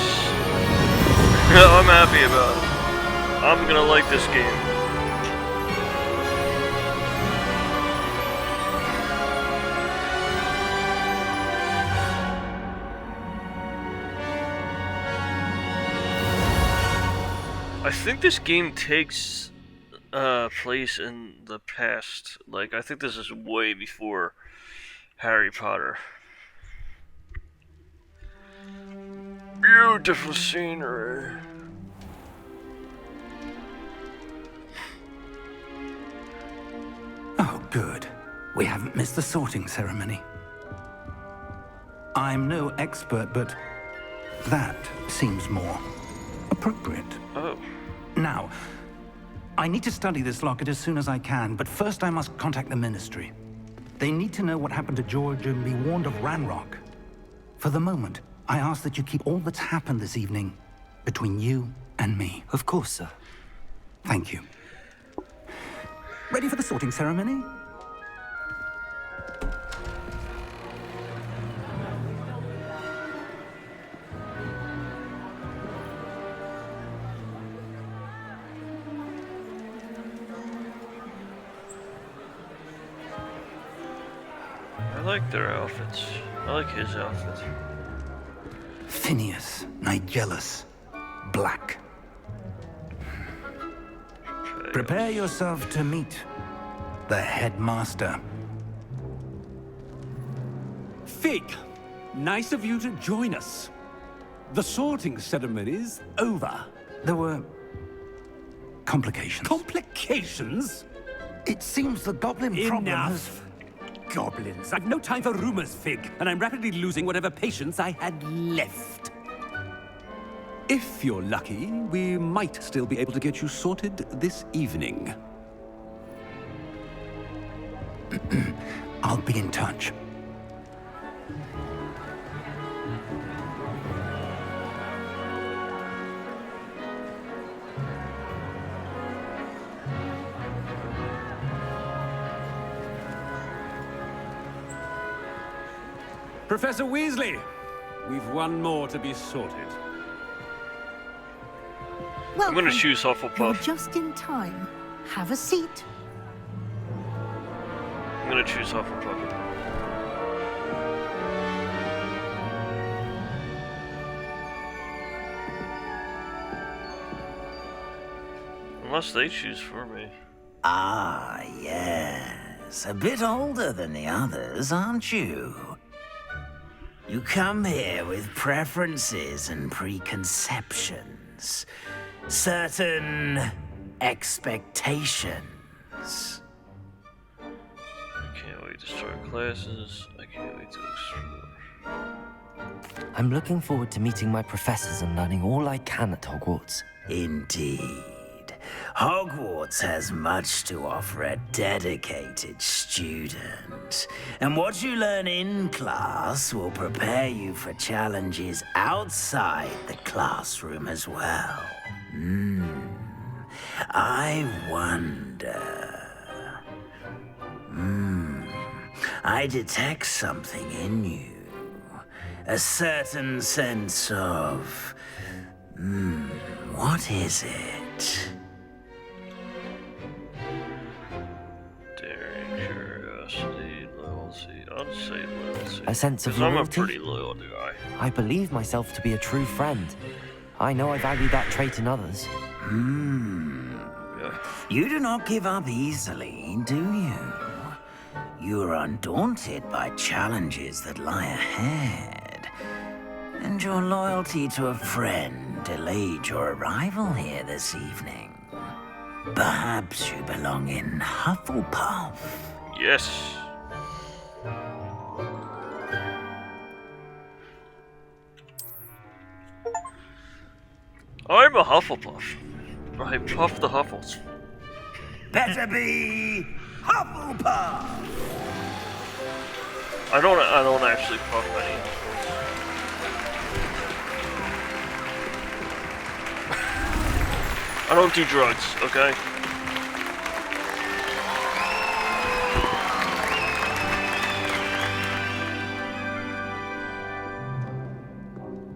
Speaker 1: I'm happy about it. I'm gonna like this game. I think this game takes place in the past. Like, I think this is way before Harry Potter. Beautiful scenery.
Speaker 5: Oh, good. We haven't missed the sorting ceremony. I'm no expert, but that seems more appropriate.
Speaker 1: Oh.
Speaker 5: Now, I need to study this locket as soon as I can, but first I must contact the Ministry. They need to know what happened to George and be warned of Ranrock. For the moment, I ask that you keep all that's happened this evening between you and me.
Speaker 3: Of course, sir.
Speaker 5: Thank you. Ready for the sorting ceremony?
Speaker 1: I like their outfits. I like his outfit.
Speaker 5: Phineas, Nigellus, Black. Prepare yourself to meet the headmaster.
Speaker 11: Fig, nice of you to join us. The sorting ceremony's over.
Speaker 5: There were complications.
Speaker 11: Complications?
Speaker 5: It seems the goblin problem has...
Speaker 11: Enough. Goblins. I've no time for rumors, Fig, and I'm rapidly losing whatever patience I had left. If you're lucky, we might still be able to get you sorted this evening.
Speaker 5: I'll be in touch.
Speaker 11: Professor Weasley, we've one more to be sorted.
Speaker 1: I'm gonna
Speaker 12: Welcome.
Speaker 1: choose
Speaker 12: You're
Speaker 1: Hufflepuff.
Speaker 12: just in time. Have a seat.
Speaker 1: I'm gonna choose Hufflepuff. Unless they choose for me.
Speaker 13: Ah, yes. A bit older than the others, aren't you? You come here with preferences and preconceptions. Certain expectations.
Speaker 1: I can't wait to start classes. I can't wait to explore.
Speaker 3: I'm looking forward to meeting my professors and learning all I can at Hogwarts.
Speaker 13: Indeed. Hogwarts has much to offer a dedicated student. And what you learn in class will prepare you for challenges outside the classroom as well. I wonder... I detect something in you. A certain sense of... what is it?
Speaker 1: Daring, curiosity, loyalty. I'd say loyalty.
Speaker 3: A sense of
Speaker 1: 'Cause I'm a
Speaker 3: loyalty?
Speaker 1: pretty loyal guy.
Speaker 3: I believe myself to be a true friend. I know I value that trait in others.
Speaker 1: Yeah.
Speaker 13: You do not give up easily, do you? You are undaunted by challenges that lie ahead. And your loyalty to a friend delayed your arrival here this evening. Perhaps you belong in Hufflepuff.
Speaker 1: Yes. I'm a Hufflepuff. I puff the Huffles.
Speaker 13: Better be Hufflepuff!
Speaker 1: I don't actually puff any. I don't do drugs, okay?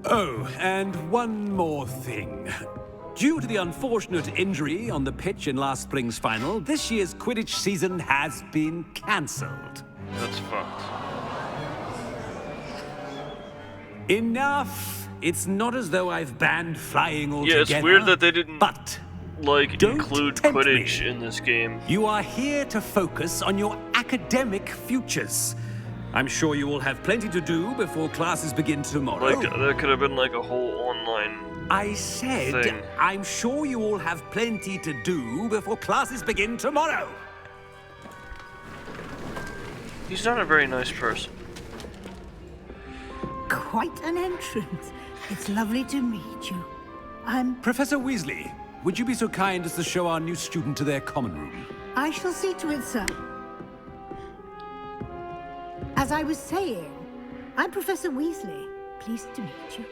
Speaker 11: Oh, and one more thing. Due to the unfortunate injury on the pitch in last spring's final, this year's Quidditch season has been cancelled.
Speaker 1: That's fucked.
Speaker 11: Enough! It's not as though I've banned flying altogether.
Speaker 1: Yeah, it's weird that they didn't,
Speaker 11: but
Speaker 1: like,
Speaker 11: don't
Speaker 1: include
Speaker 11: tempt
Speaker 1: Quidditch
Speaker 11: me.
Speaker 1: in this game.
Speaker 11: You are here to focus on your academic futures. I'm sure you will have plenty to do before classes begin tomorrow.
Speaker 1: Like, there could have been, like, a whole online
Speaker 11: I said,
Speaker 1: thing.
Speaker 11: I'm sure you all have plenty to do before classes begin tomorrow.
Speaker 1: He's not a very nice person.
Speaker 12: Quite an entrance. It's lovely to meet you.
Speaker 11: Professor Weasley, would you be so kind as to show our new student to their common room?
Speaker 12: I shall see to it, sir. As I was saying, I'm Professor Weasley. Pleased to meet you.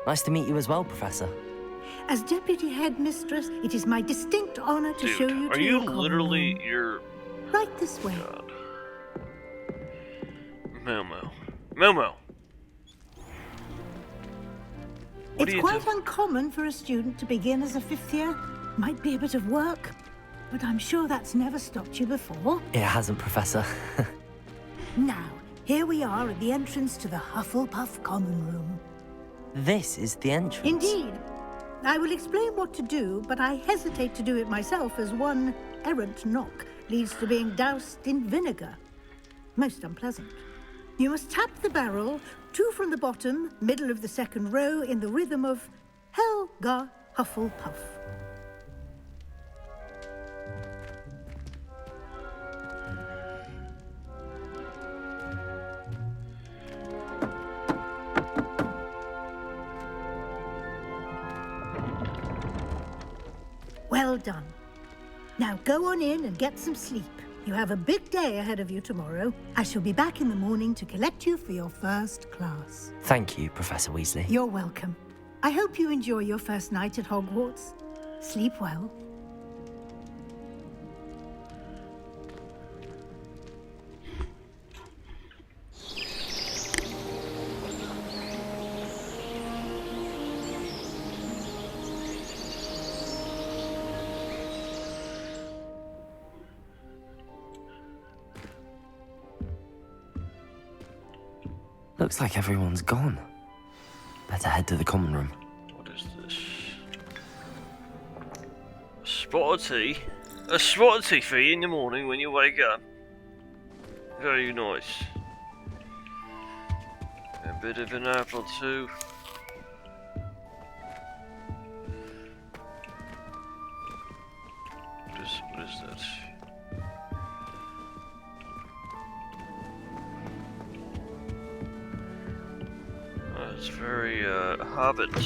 Speaker 3: Nice to meet you as well, Professor.
Speaker 12: As Deputy Headmistress, it is my distinct honor to show you to
Speaker 1: are you
Speaker 12: your common
Speaker 1: literally
Speaker 12: room.
Speaker 1: your...
Speaker 12: Right this way.
Speaker 1: God. Momo. Momo! What
Speaker 12: It's
Speaker 1: do you
Speaker 12: quite
Speaker 1: do?
Speaker 12: uncommon for a student to begin as a fifth year. Might be a bit of work, but I'm sure that's never stopped you before.
Speaker 3: It hasn't, Professor.
Speaker 12: Now, here we are at the entrance to the Hufflepuff Common Room.
Speaker 3: This is the entrance.
Speaker 12: Indeed. I will explain what to do, but I hesitate to do it myself as one errant knock leads to being doused in vinegar. Most unpleasant. You must tap the barrel, 2 from the bottom, middle of the second row, in the rhythm of Helga Hufflepuff. Well done. Now go on in and get some sleep. You have a big day ahead of you tomorrow. I shall be back in the morning to collect you for your first class.
Speaker 3: Thank you, Professor Weasley.
Speaker 12: You're welcome. I hope you enjoy your first night at Hogwarts. Sleep well.
Speaker 3: Looks like everyone's gone. Better head to the common room.
Speaker 1: What is this? Spot of tea? A spot of tea for you in the morning when you wake up. Very nice. A bit of an apple too. What is that? It's very Hobbit-like.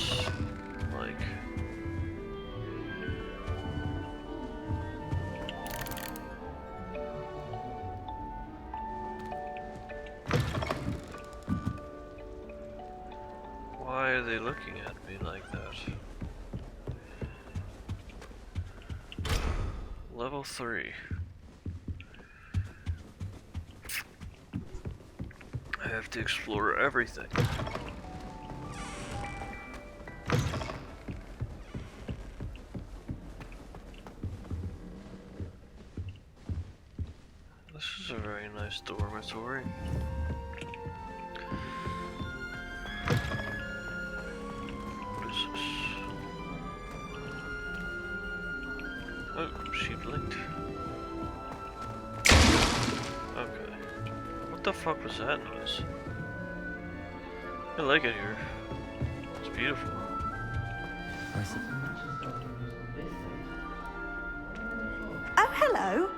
Speaker 1: Why are they looking at me like that? Level 3. I have to explore everything. This is a very nice dormitory. What is this? Oh, she blinked. Okay. What the fuck was that noise? I like it here. It's beautiful.
Speaker 14: Oh, hello.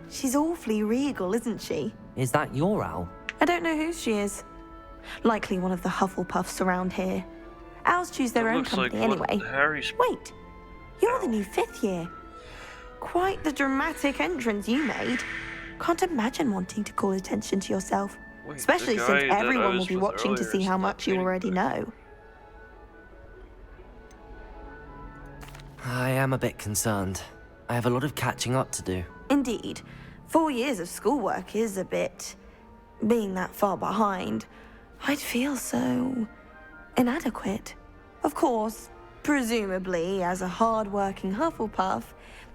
Speaker 14: She's awfully regal, isn't she?
Speaker 3: Is that your owl?
Speaker 14: I don't know who she is. Likely one of the Hufflepuffs around here. Owls choose their own company anyway. Wait, you're the new 5th year. Quite the dramatic entrance you made. Can't imagine wanting to call attention to yourself.
Speaker 1: Wait,
Speaker 14: especially since everyone will be watching to see how much you already know.
Speaker 3: I am a bit concerned. I have a lot of catching up to do.
Speaker 14: Indeed. 4 years of schoolwork is a bit... being that far behind. I'd feel so... inadequate. Of course, presumably, as a hard-working Hufflepuff,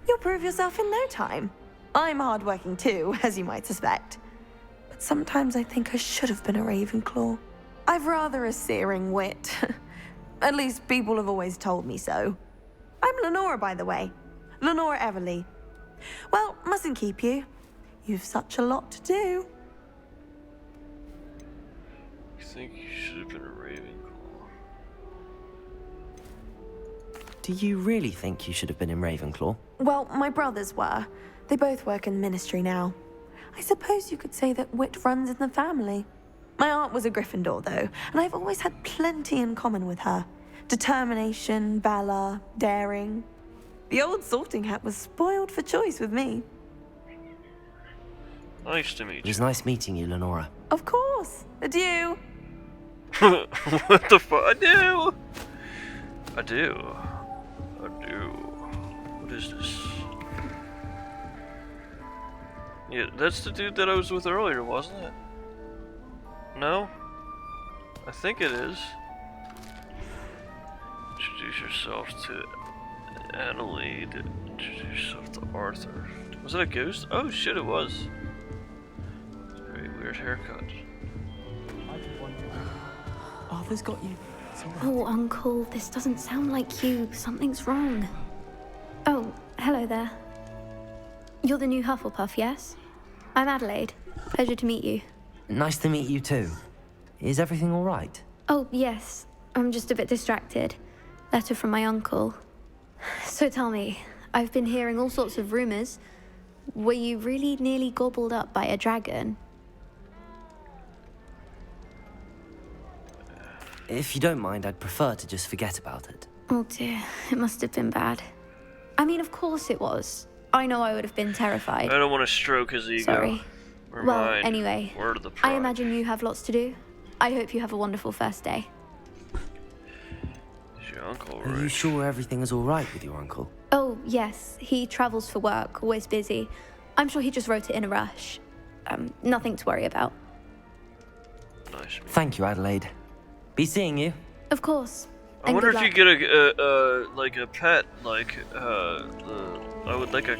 Speaker 14: you'll prove yourself in no time. I'm hard-working too, as you might suspect. But sometimes I think I should have been a Ravenclaw. I've rather a searing wit. At least people have always told me so. I'm Lenora, by the way. Lenora Everly. Well, mustn't keep you. You've such a lot to do.
Speaker 1: You think you should have been a Ravenclaw?
Speaker 3: Do you really think you should have been in Ravenclaw?
Speaker 14: Well, my brothers were. They both work in the ministry now. I suppose you could say that wit runs in the family. My aunt was a Gryffindor, though, and I've always had plenty in common with her. Determination, valor, daring. The old sorting hat was spoiled for choice with me.
Speaker 1: Nice to meet you.
Speaker 3: It was nice meeting you, Lenora.
Speaker 14: Of course. Adieu.
Speaker 1: What the fuck? I do. What is this? Yeah, that's the dude that I was with earlier, wasn't it? No? I think it is. Introduce yourself to Adelaide. Introduce yourself to Arthur. Was it a ghost? Oh shit, it was. Very weird haircut.
Speaker 3: Arthur's got you.
Speaker 4: Oh, Uncle, this doesn't sound like you. Something's wrong. Oh, hello there. You're the new Hufflepuff, yes? I'm Adelaide. Pleasure to meet you.
Speaker 3: Nice to meet you too. Is everything all right?
Speaker 4: Oh, yes. I'm just a bit distracted. Letter from my uncle. So tell me, I've been hearing all sorts of rumors. Were you really nearly gobbled up by a dragon?
Speaker 3: If you don't mind, I'd prefer to just forget about it.
Speaker 4: Oh dear, it must have been bad. I mean, of course it was. I know I would have been terrified.
Speaker 1: I don't want to stroke his ego.
Speaker 4: Sorry.
Speaker 1: Or
Speaker 4: Well,
Speaker 1: mine.
Speaker 4: anyway,
Speaker 1: Word of the
Speaker 4: I
Speaker 1: pride.
Speaker 4: imagine you have lots to do. I hope you have a wonderful first day.
Speaker 1: Is your uncle
Speaker 3: Are you sure everything is all right with your uncle?
Speaker 4: Oh, yes. He travels for work, always busy. I'm sure he just wrote it in a rush. Nothing to worry about.
Speaker 1: Nice.
Speaker 3: Thank you, Adelaide. Be seeing you.
Speaker 4: Of course.
Speaker 1: I
Speaker 4: And
Speaker 1: wonder
Speaker 4: good
Speaker 1: if you
Speaker 4: luck.
Speaker 1: get like a pet, like I would like a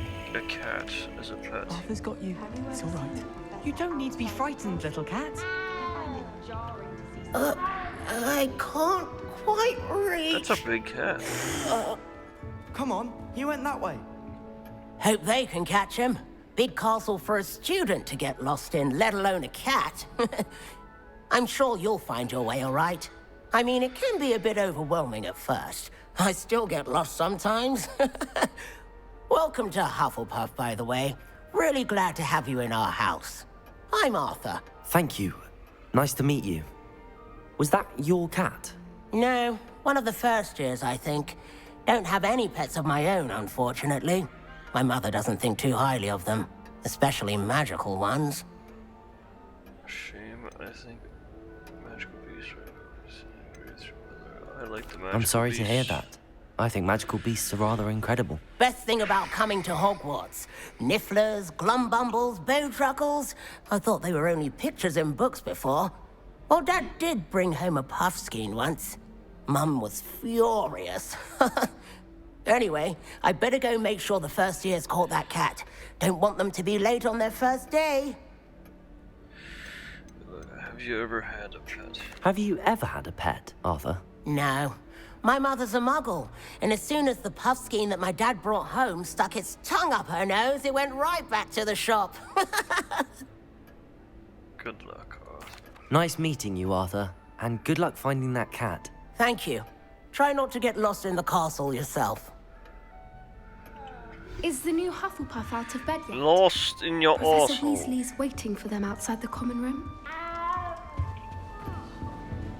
Speaker 1: cat as a pet.
Speaker 3: Arthur's got you. It's all right. You don't need to be frightened, little cat.
Speaker 9: I can't quite reach.
Speaker 1: That's a big cat.
Speaker 15: Come on, he went that way.
Speaker 16: Hope they can catch him. Big castle for a student to get lost in, let alone a cat. I'm sure you'll find your way all right. I mean, it can be a bit overwhelming at first. I still get lost sometimes. Welcome to Hufflepuff, by the way. Really glad to have you in our house. I'm Arthur.
Speaker 3: Thank you. Nice to meet you. Was that your cat?
Speaker 16: No, one of the first years, I think. Don't have any pets of my own, unfortunately. My mother doesn't think too highly of them, especially magical ones.
Speaker 1: Shame, I think magical beasts are... I like the magical
Speaker 3: I'm sorry
Speaker 1: beasts.
Speaker 3: to hear that. I think magical beasts are rather incredible.
Speaker 16: Best thing about coming to Hogwarts. Nifflers, Glumbumbles, Bowtruckles. I thought they were only pictures in books before. Well, Dad did bring home a Puffskein once. Mum was furious. Anyway, I better go make sure the first years caught that cat. Don't want them to be late on their first day.
Speaker 1: Have you ever had a pet?
Speaker 3: Have you ever had a pet, Arthur?
Speaker 16: No. My mother's a muggle, and as soon as the Puffskein that my dad brought home stuck its tongue up her nose, it went right back to the shop.
Speaker 1: Good luck, Arthur.
Speaker 3: Nice meeting you, Arthur. And good luck finding that cat.
Speaker 16: Thank you. Try not to get lost in the castle yourself.
Speaker 17: Is the new Hufflepuff out of bed yet?
Speaker 1: Lost in your
Speaker 17: Professor
Speaker 1: arsehole.
Speaker 17: Weasley's waiting for them outside the common room.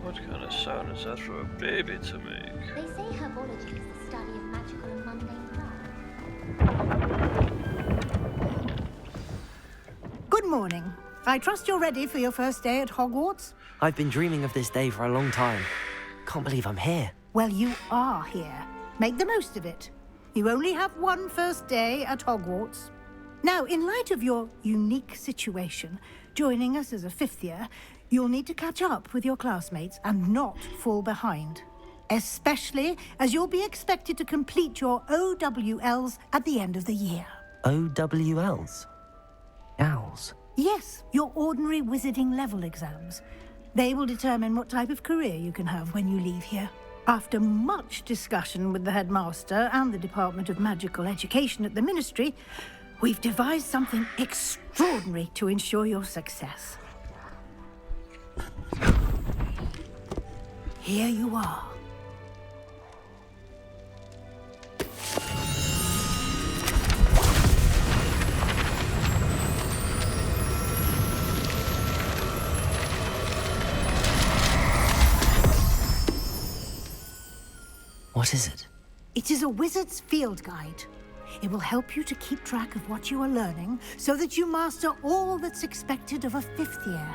Speaker 1: What kind of sound is that for a baby to make?
Speaker 18: They say herbology is the study of magical and mundane plants.
Speaker 12: Good morning. I trust you're ready for your first day at Hogwarts?
Speaker 3: I've been dreaming of this day for a long time. Can't believe I'm here.
Speaker 12: Well, you are here. Make the most of it. You only have one first day at Hogwarts. Now, in light of your unique situation, joining us as a fifth year, you'll need to catch up with your classmates and not fall behind. Especially as you'll be expected to complete your OWLs at the end of the year.
Speaker 3: OWLs? Owls?
Speaker 12: Yes, your ordinary wizarding level exams. They will determine what type of career you can have when you leave here. After much discussion with the headmaster and the Department of Magical Education at the Ministry, we've devised something extraordinary to ensure your success. Here you are.
Speaker 3: What is it?
Speaker 12: It is a wizard's field guide. It will help you to keep track of what you are learning so that you master all that's expected of a fifth year.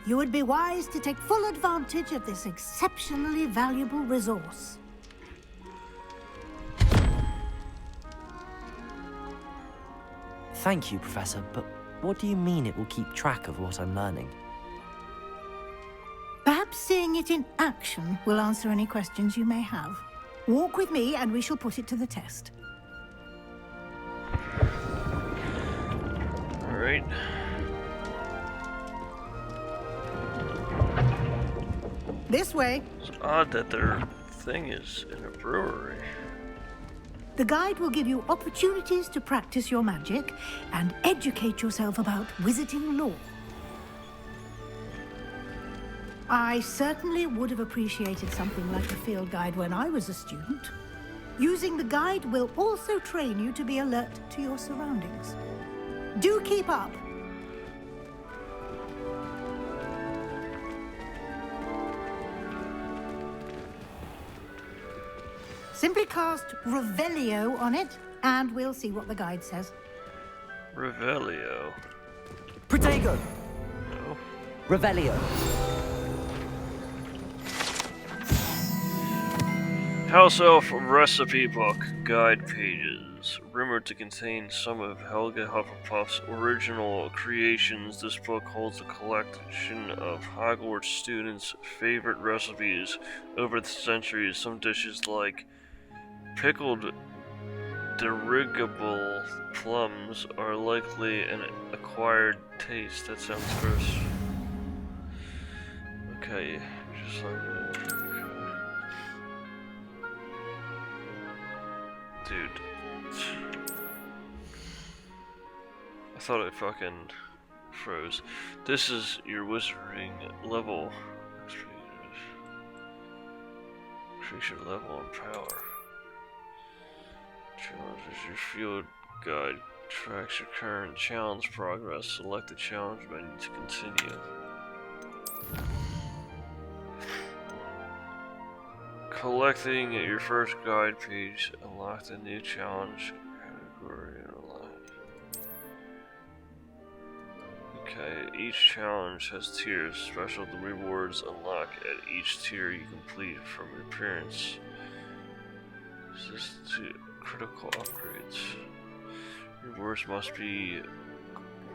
Speaker 12: You would be wise to take full advantage of this exceptionally valuable resource.
Speaker 3: Thank you, Professor, but what do you mean it will keep track of what I'm learning?
Speaker 12: Perhaps seeing it in action will answer any questions you may have. Walk with me and we shall put it to the test.
Speaker 1: All right.
Speaker 12: This way.
Speaker 1: It's odd that their thing is in a brewery.
Speaker 12: The guide will give you opportunities to practice your magic and educate yourself about wizarding lore. I certainly would have appreciated something like a field guide when I was a student. Using the guide will also train you to be alert to your surroundings. Do keep up. Simply cast Revelio on it, and we'll see what the guide says.
Speaker 1: Revelio.
Speaker 3: Protego!
Speaker 1: No.
Speaker 3: Revelio.
Speaker 1: House Elf Recipe Book Guide Pages. Rumored to contain some of Helga Hufflepuff's original creations, this book holds a collection of Hogwarts students' favorite recipes over the centuries. Some dishes like pickled dirigible plums are likely an acquired taste. That sounds gross. Okay, just like that. Okay. Dude. I thought I fucking froze. This is your wizarding level. Increase your level and power. Challenges. Your field guide tracks your current challenge progress. Select the challenge menu to continue. Collecting your first guide page unlocked a new challenge category. Okay, each challenge has tiers. Special rewards unlock at each tier you complete from your appearance. This is to critical upgrades. Rewards must be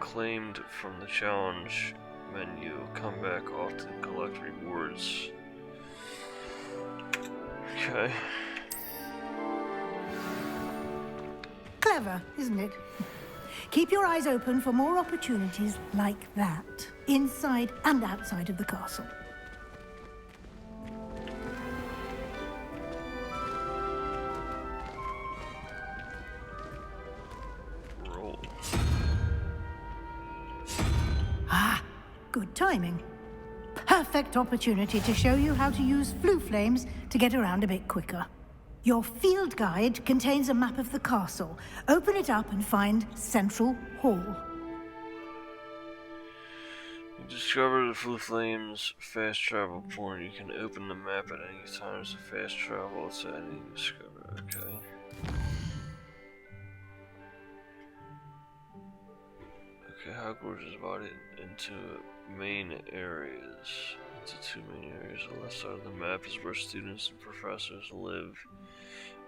Speaker 1: claimed from the challenge menu. Come back often, collect rewards. Okay.
Speaker 12: Clever, isn't it? Keep your eyes open for more opportunities like that, inside and outside of the castle.
Speaker 1: Roll.
Speaker 12: Ah, good timing. Perfect opportunity to show you how to use flue flames to get around a bit quicker. Your field guide contains a map of the castle. Open it up and find Central Hall.
Speaker 1: You discover the Flue Flames fast travel point. You can open the map at any time as a fast travel to any discover. Okay. Okay, Hogwarts is divided into main areas. To two main areas. The left side of the map is where students and professors live,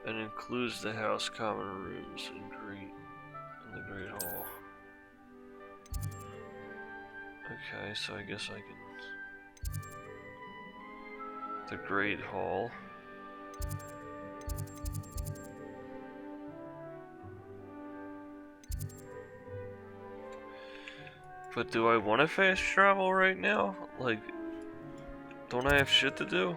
Speaker 1: and includes the house common rooms and the Great Hall. Okay, so I guess I can. The Great Hall. But do I want to fast travel right now? Like, don't I have shit to do?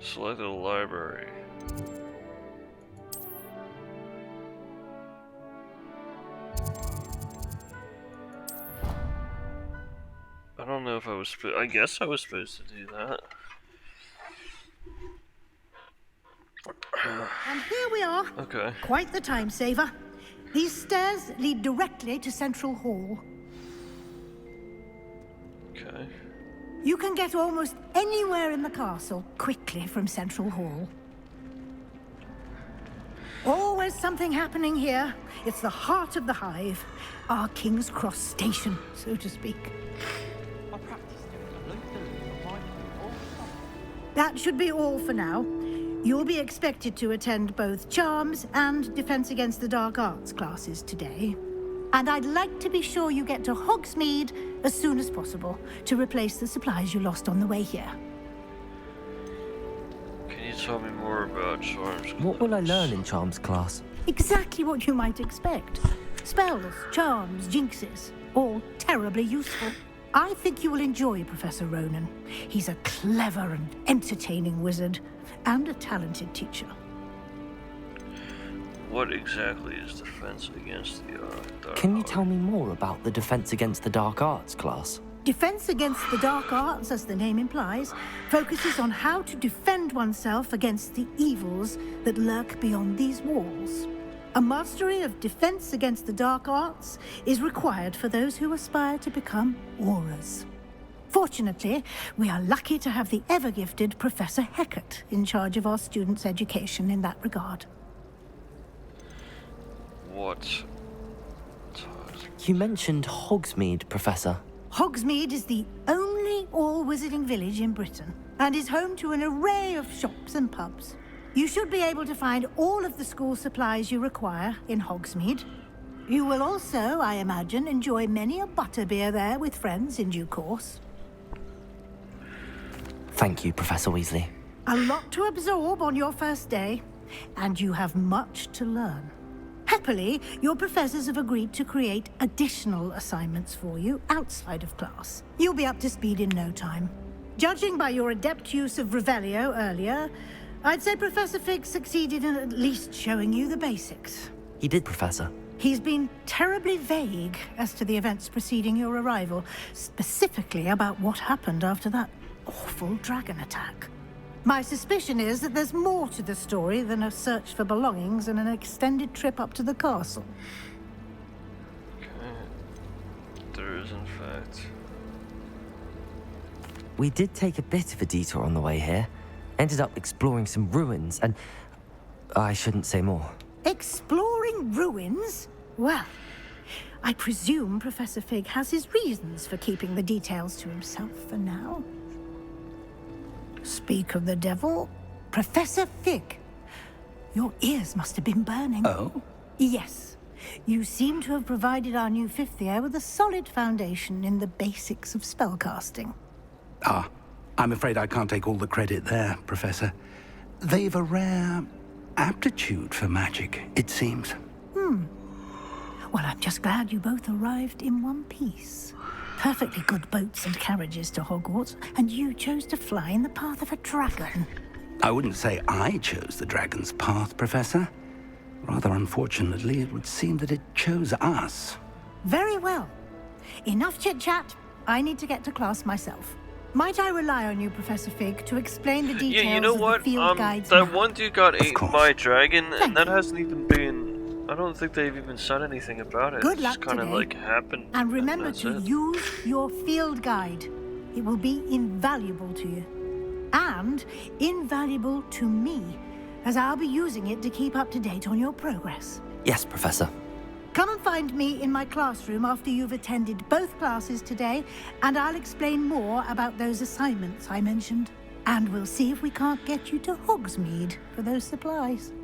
Speaker 1: Select a library. I don't know if I was I guess I was supposed to do that.
Speaker 12: And here we are.
Speaker 1: Okay.
Speaker 12: Quite the time saver. These stairs lead directly to Central Hall.
Speaker 1: Okay.
Speaker 12: You can get almost anywhere in the castle quickly from Central Hall. Always something happening here. It's the heart of the hive. Our King's Cross station, so to speak. That should be all for now. You'll be expected to attend both Charms and Defense Against the Dark Arts classes today. And I'd like to be sure you get to Hogsmeade as soon as possible to replace the supplies you lost on the way here.
Speaker 1: Can you tell me more about Charms?
Speaker 3: What will I learn in Charms class?
Speaker 12: Exactly what you might expect. Spells, charms, jinxes, all terribly useful. I think you will enjoy Professor Ronan. He's a clever and entertaining wizard, and a talented teacher.
Speaker 1: What exactly is Defense Against the Dark?
Speaker 3: Can you tell me more about the Defense Against the Dark Arts class?
Speaker 12: Defense Against the Dark Arts, as the name implies, focuses on how to defend oneself against the evils that lurk beyond these walls. A mastery of Defense Against the Dark Arts is required for those who aspire to become Aurors. Fortunately, we are lucky to have the ever-gifted Professor Hecat in charge of our students' education in that regard.
Speaker 1: What?
Speaker 3: You mentioned Hogsmeade, Professor.
Speaker 12: Hogsmeade is the only all-wizarding village in Britain, and is home to an array of shops and pubs. You should be able to find all of the school supplies you require in Hogsmeade. You will also, I imagine, enjoy many a butterbeer there with friends in due course.
Speaker 3: Thank you, Professor Weasley.
Speaker 12: A lot to absorb on your first day, and you have much to learn. Happily, your professors have agreed to create additional assignments for you outside of class. You'll be up to speed in no time. Judging by your adept use of Revelio earlier, I'd say Professor Fig succeeded in at least showing you the basics.
Speaker 3: He did, Professor.
Speaker 12: He's been terribly vague as to the events preceding your arrival, specifically about what happened after that awful dragon attack. My suspicion is that there's more to the story than a search for belongings and an extended trip up to the castle.
Speaker 1: Okay. There is, in fact.
Speaker 3: We did take a bit of a detour on the way here. Ended up exploring some ruins, and I shouldn't say more.
Speaker 12: Exploring ruins? Well, I presume Professor Fig has his reasons for keeping the details to himself for now. Speak of the devil, Professor Fig. Your ears must have been burning.
Speaker 5: Oh?
Speaker 12: Yes. You seem to have provided our new fifth year with a solid foundation in the basics of spellcasting.
Speaker 5: Ah, I'm afraid I can't take all the credit there, Professor. They've a rare aptitude for magic, it seems.
Speaker 12: Well, I'm just glad you both arrived in one piece. Perfectly good boats and carriages to Hogwarts, and you chose to fly in the path of a dragon.
Speaker 5: I wouldn't say I chose the dragon's path, Professor. Rather unfortunately, it would seem that it chose us.
Speaker 12: Very well. Enough chit-chat. I need to get to class myself. Might I rely on you, Professor Fig, to explain the details
Speaker 1: Yeah, you know
Speaker 12: of
Speaker 1: what?
Speaker 12: the field guides
Speaker 1: That
Speaker 12: map?
Speaker 1: one dude got eaten by a dragon, and that hasn't even been... I don't think they've even said anything about it.
Speaker 12: Good
Speaker 1: It just
Speaker 12: luck
Speaker 1: kind of
Speaker 12: today.
Speaker 1: like happened.
Speaker 12: And remember
Speaker 1: that's
Speaker 12: to
Speaker 1: it.
Speaker 12: use your field guide. It will be invaluable to you. And invaluable to me, as I'll be using it to keep up to date on your progress.
Speaker 3: Yes, Professor.
Speaker 12: Come and find me in my classroom after you've attended both classes today, and I'll explain more about those assignments I mentioned. And we'll see if we can't get you to Hogsmeade for those supplies.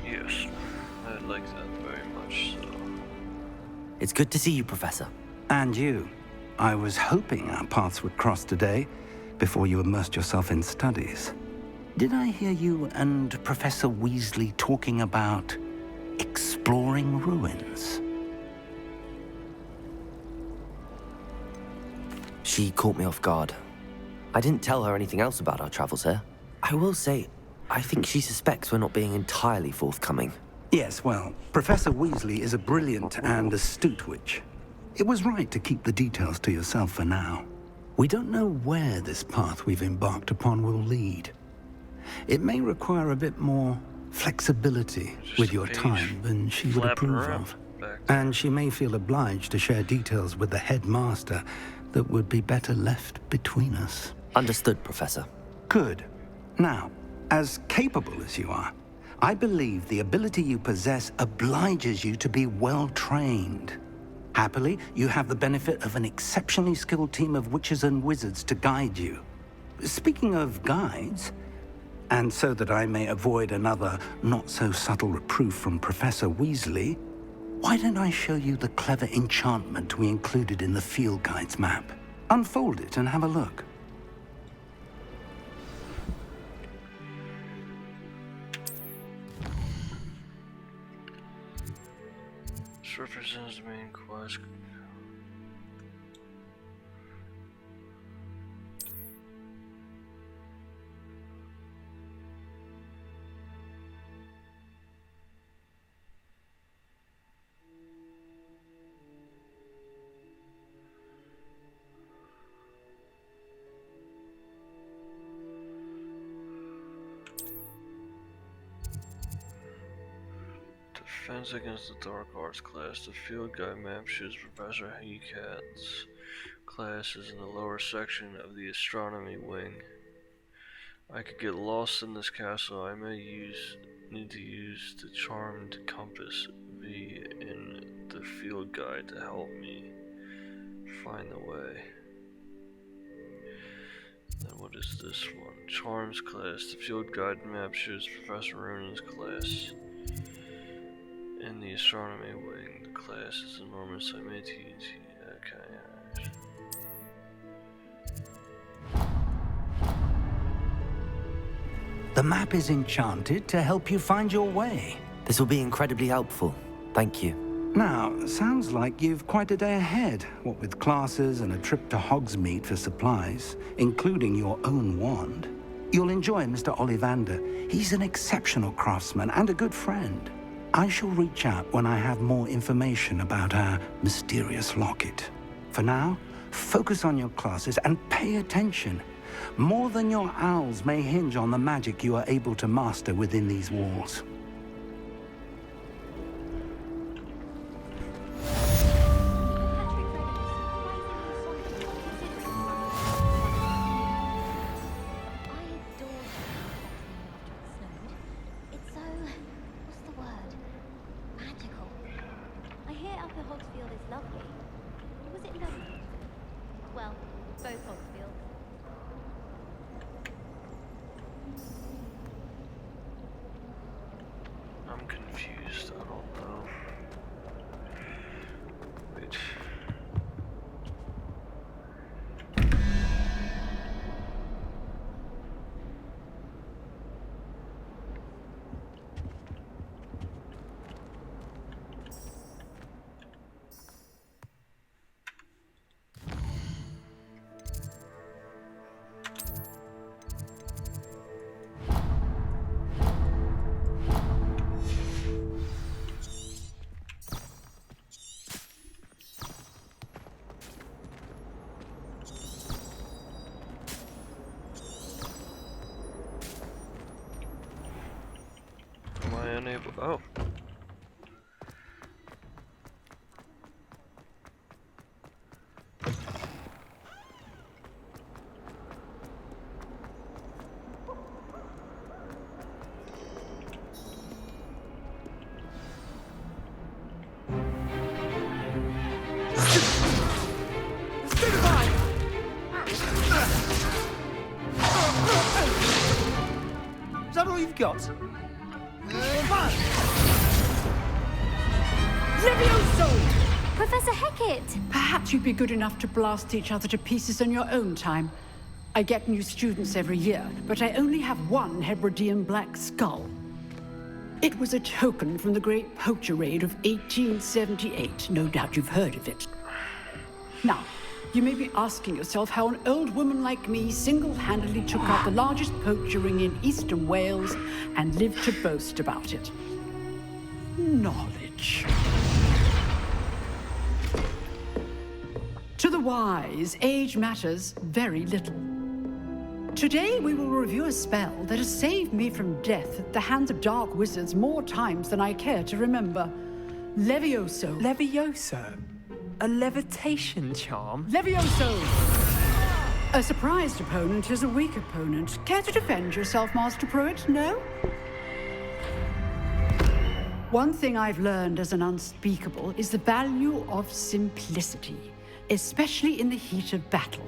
Speaker 1: Yes, I like that very much, so...
Speaker 3: It's good to see you, Professor.
Speaker 5: And you. I was hoping our paths would cross today, before you immersed yourself in studies. Did I hear you and Professor Weasley talking about exploring ruins?
Speaker 3: She caught me off guard. I didn't tell her anything else about our travels here. I will say, I think she suspects we're not being entirely forthcoming.
Speaker 5: Yes, well, Professor Weasley is a brilliant and astute witch. It was right to keep the details to yourself for now. We don't know where this path we've embarked upon will lead. It may require a bit more flexibility with your time than she would approve of. And she may feel obliged to share details with the headmaster that would be better left between us.
Speaker 3: Understood, Professor.
Speaker 5: Good. Now, as capable as you are, I believe the ability you possess obliges you to be well trained. Happily, you have the benefit of an exceptionally skilled team of witches and wizards to guide you. Speaking of guides, and so that I may avoid another not-so-subtle reproof from Professor Weasley, why don't I show you the clever enchantment we included in the field guide's map? Unfold it and have a look.
Speaker 1: This represents the main quest. Defense against the Dark Arts class. The field guide map shows Professor Hecat's class is in the lower section of the astronomy wing. I could get lost in this castle. I may need to use the charmed compass V in the field guide to help me find the way. Then what is this one? Charms class. The field guide map shows Professor Ronan's class. In the astronomy wing, the class is enormous. I may teach you. Okay, alright.
Speaker 5: The map is enchanted to help you find your way.
Speaker 3: This will be incredibly helpful. Thank you.
Speaker 5: Now, sounds like you've quite a day ahead, what with classes and a trip to Hogsmeade for supplies, including your own wand. You'll enjoy Mr. Ollivander. He's an exceptional craftsman and a good friend. I shall reach out when I have more information about our mysterious locket. For now, focus on your classes and pay attention. More than your owls may hinge on the magic you are able to master within these walls.
Speaker 1: I'm confused. I don't know. Wait. Am I unable? Oh.
Speaker 15: Is that all you've got?
Speaker 19: Levioso!
Speaker 18: Professor Hecat!
Speaker 19: Perhaps you'd be good enough to blast each other to pieces in your own time. I get new students every year, but I only have one Hebridean black skull. It was a token from the Great Poacher Raid of 1878. No doubt you've heard of it. Now, you may be asking yourself how an old woman like me single-handedly took out the largest poacher ring in eastern Wales and lived to boast about it. Knowledge. To the wise, age matters very little. Today we will review a spell that has saved me from death at the hands of dark wizards more times than I care to remember. Levioso.
Speaker 20: Levioso? A levitation charm?
Speaker 19: Levioso! A surprised opponent is a weak opponent. Care to defend yourself, Master Pruitt? No? One thing I've learned as an unspeakable is the value of simplicity, especially in the heat of battle.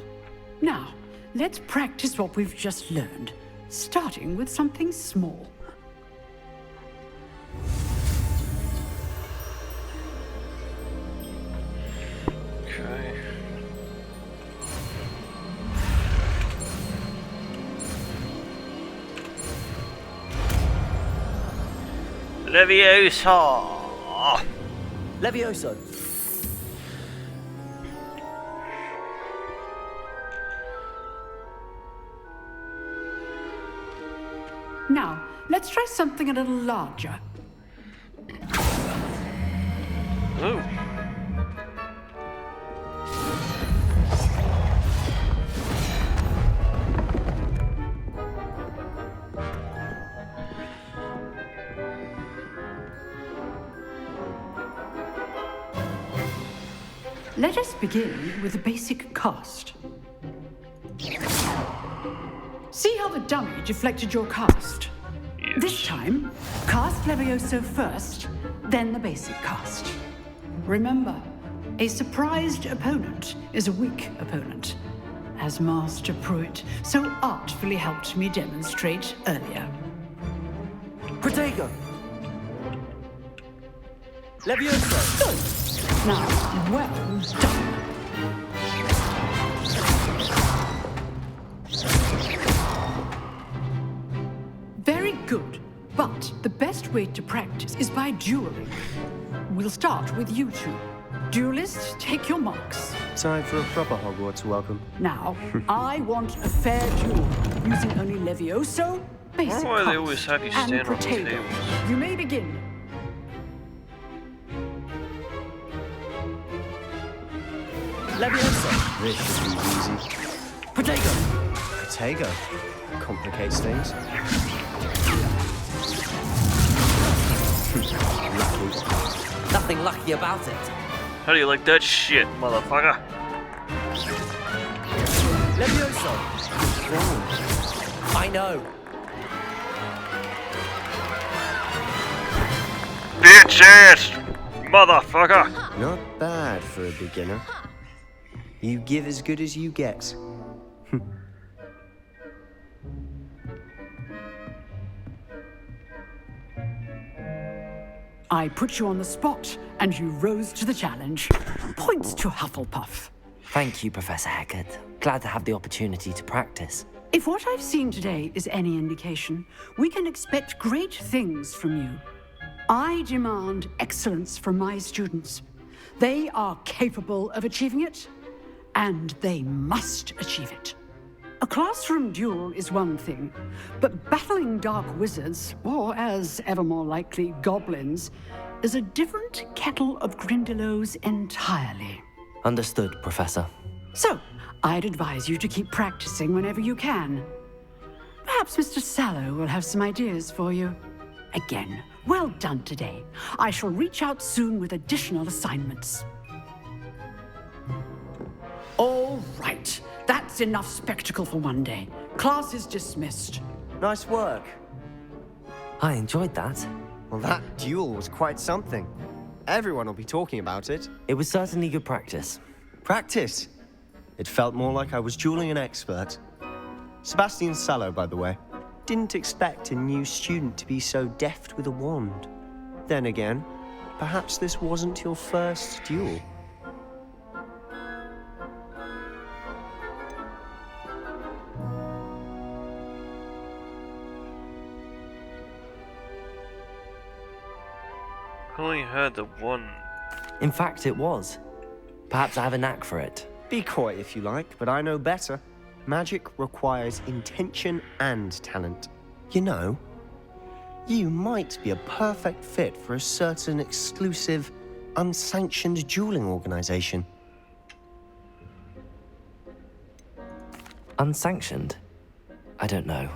Speaker 19: Now, let's practice what we've just learned, starting with something small.
Speaker 1: Okay. Leviosa!
Speaker 15: Levioso.
Speaker 19: Now, let's try something a little larger.
Speaker 1: Ooh.
Speaker 19: Let us begin with the basic cast. See how the dummy deflected your cast?
Speaker 1: Yes.
Speaker 19: This time, cast Levioso first, then the basic cast. Remember, a surprised opponent is a weak opponent, as Master Pruitt so artfully helped me demonstrate earlier.
Speaker 15: Protego. Levioso.
Speaker 19: Good. Now, well done. way to practice is by dueling. We'll start with you two. Duelists, take your marks.
Speaker 15: Time for a proper Hogwarts welcome.
Speaker 19: Now, I want a fair duel, using only Levioso, basic
Speaker 1: Why do they
Speaker 19: cast,
Speaker 1: always have you
Speaker 19: and
Speaker 1: stand on the
Speaker 19: Protego.
Speaker 1: tables?
Speaker 19: You may begin.
Speaker 15: Leviosa. This should be easy.
Speaker 19: Protego.
Speaker 15: Protego. Complicates things. Lucky.
Speaker 20: Nothing lucky about it.
Speaker 1: How do you like that shit, motherfucker?
Speaker 15: Levioso.
Speaker 20: I know.
Speaker 1: Bitch ass, motherfucker!
Speaker 15: Not bad for a beginner. You give as good as you get.
Speaker 19: I put you on the spot, and you rose to the challenge. Points to Hufflepuff.
Speaker 3: Thank you, Professor Hecat. Glad to have the opportunity to practice.
Speaker 19: If what I've seen today is any indication, we can expect great things from you. I demand excellence from my students. They are capable of achieving it, and they must achieve it. A classroom duel is one thing, but battling dark wizards, or as ever more likely, goblins, is a different kettle of Grindylows entirely.
Speaker 3: Understood, Professor.
Speaker 19: So, I'd advise you to keep practicing whenever you can. Perhaps Mr. Sallow will have some ideas for you. Again, well done today. I shall reach out soon with additional assignments. All right. That's enough spectacle for one day. Class is dismissed.
Speaker 15: Nice work.
Speaker 3: I enjoyed that.
Speaker 15: Well, that duel was quite something. Everyone will be talking about it.
Speaker 3: It was certainly good practice.
Speaker 15: Practice? It felt more like I was dueling an expert. Sebastian Sallow, by the way. Didn't expect a new student to be so deft with a wand. Then again, perhaps this wasn't your first duel.
Speaker 1: I only had the one.
Speaker 3: In fact, it was. Perhaps I have a knack for it.
Speaker 15: Be coy if you like, but I know better. Magic requires intention and talent. You know, you might be a perfect fit for a certain exclusive, unsanctioned dueling organization.
Speaker 3: Unsanctioned? I don't know.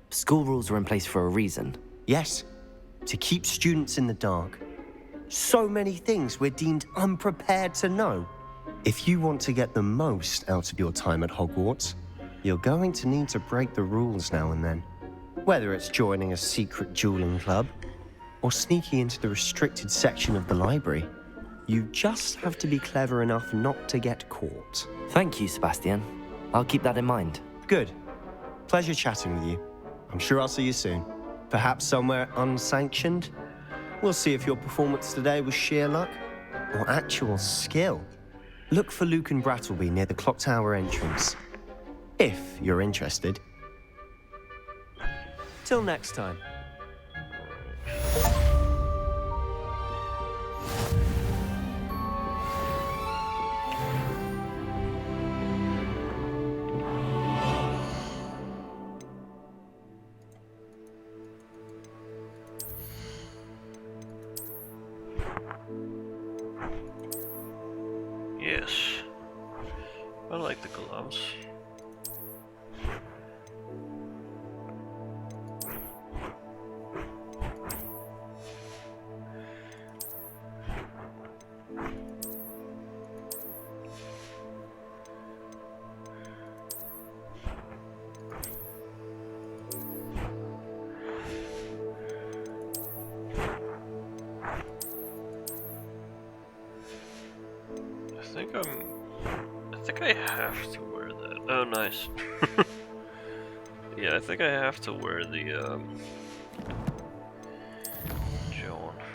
Speaker 3: School rules are in place for a reason.
Speaker 15: Yes, to keep students in the dark. So many things we're deemed unprepared to know. If you want to get the most out of your time at Hogwarts, you're going to need to break the rules now and then. Whether it's joining a secret dueling club, or sneaking into the restricted section of the library, you just have to be clever enough not to get caught.
Speaker 3: Thank you, Sebastian. I'll keep that in mind.
Speaker 15: Good. Pleasure chatting with you. I'm sure I'll see you soon. Perhaps somewhere unsanctioned? We'll see if your performance today was sheer luck or actual skill. Look for Luke and Brattleby near the clock tower entrance, if you're interested. Till next time.
Speaker 1: Yes. I like the gloves. I think I have to wear that. Oh, nice. Yeah, I think I have to wear the, John.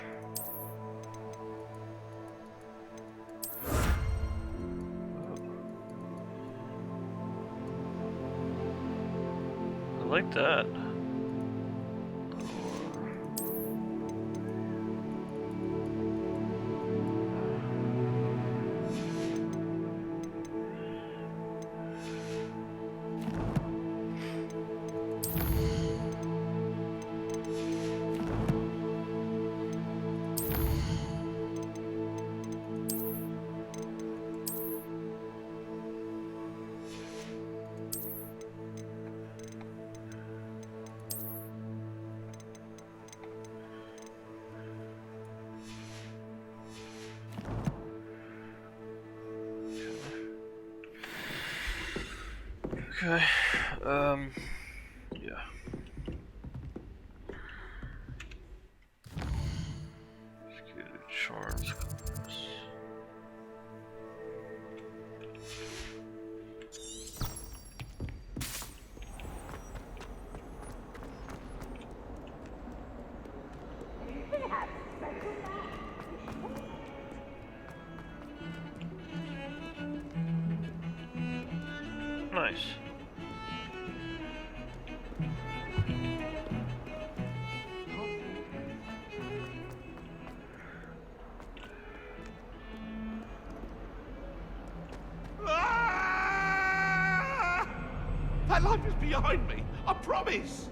Speaker 1: I like that. Okay. Yeah. Executed charms. Nice.
Speaker 21: That life is behind me. I promise.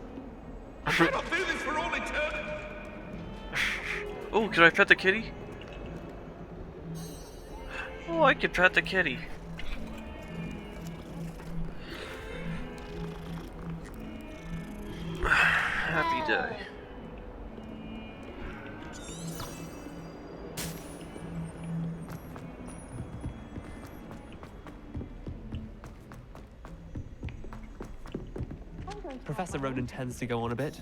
Speaker 21: I cannot do this for all eternity.
Speaker 1: Oh, can I pet the kitty? Oh, I can pet the kitty. Happy day.
Speaker 20: Professor Ronan tends to go on a bit.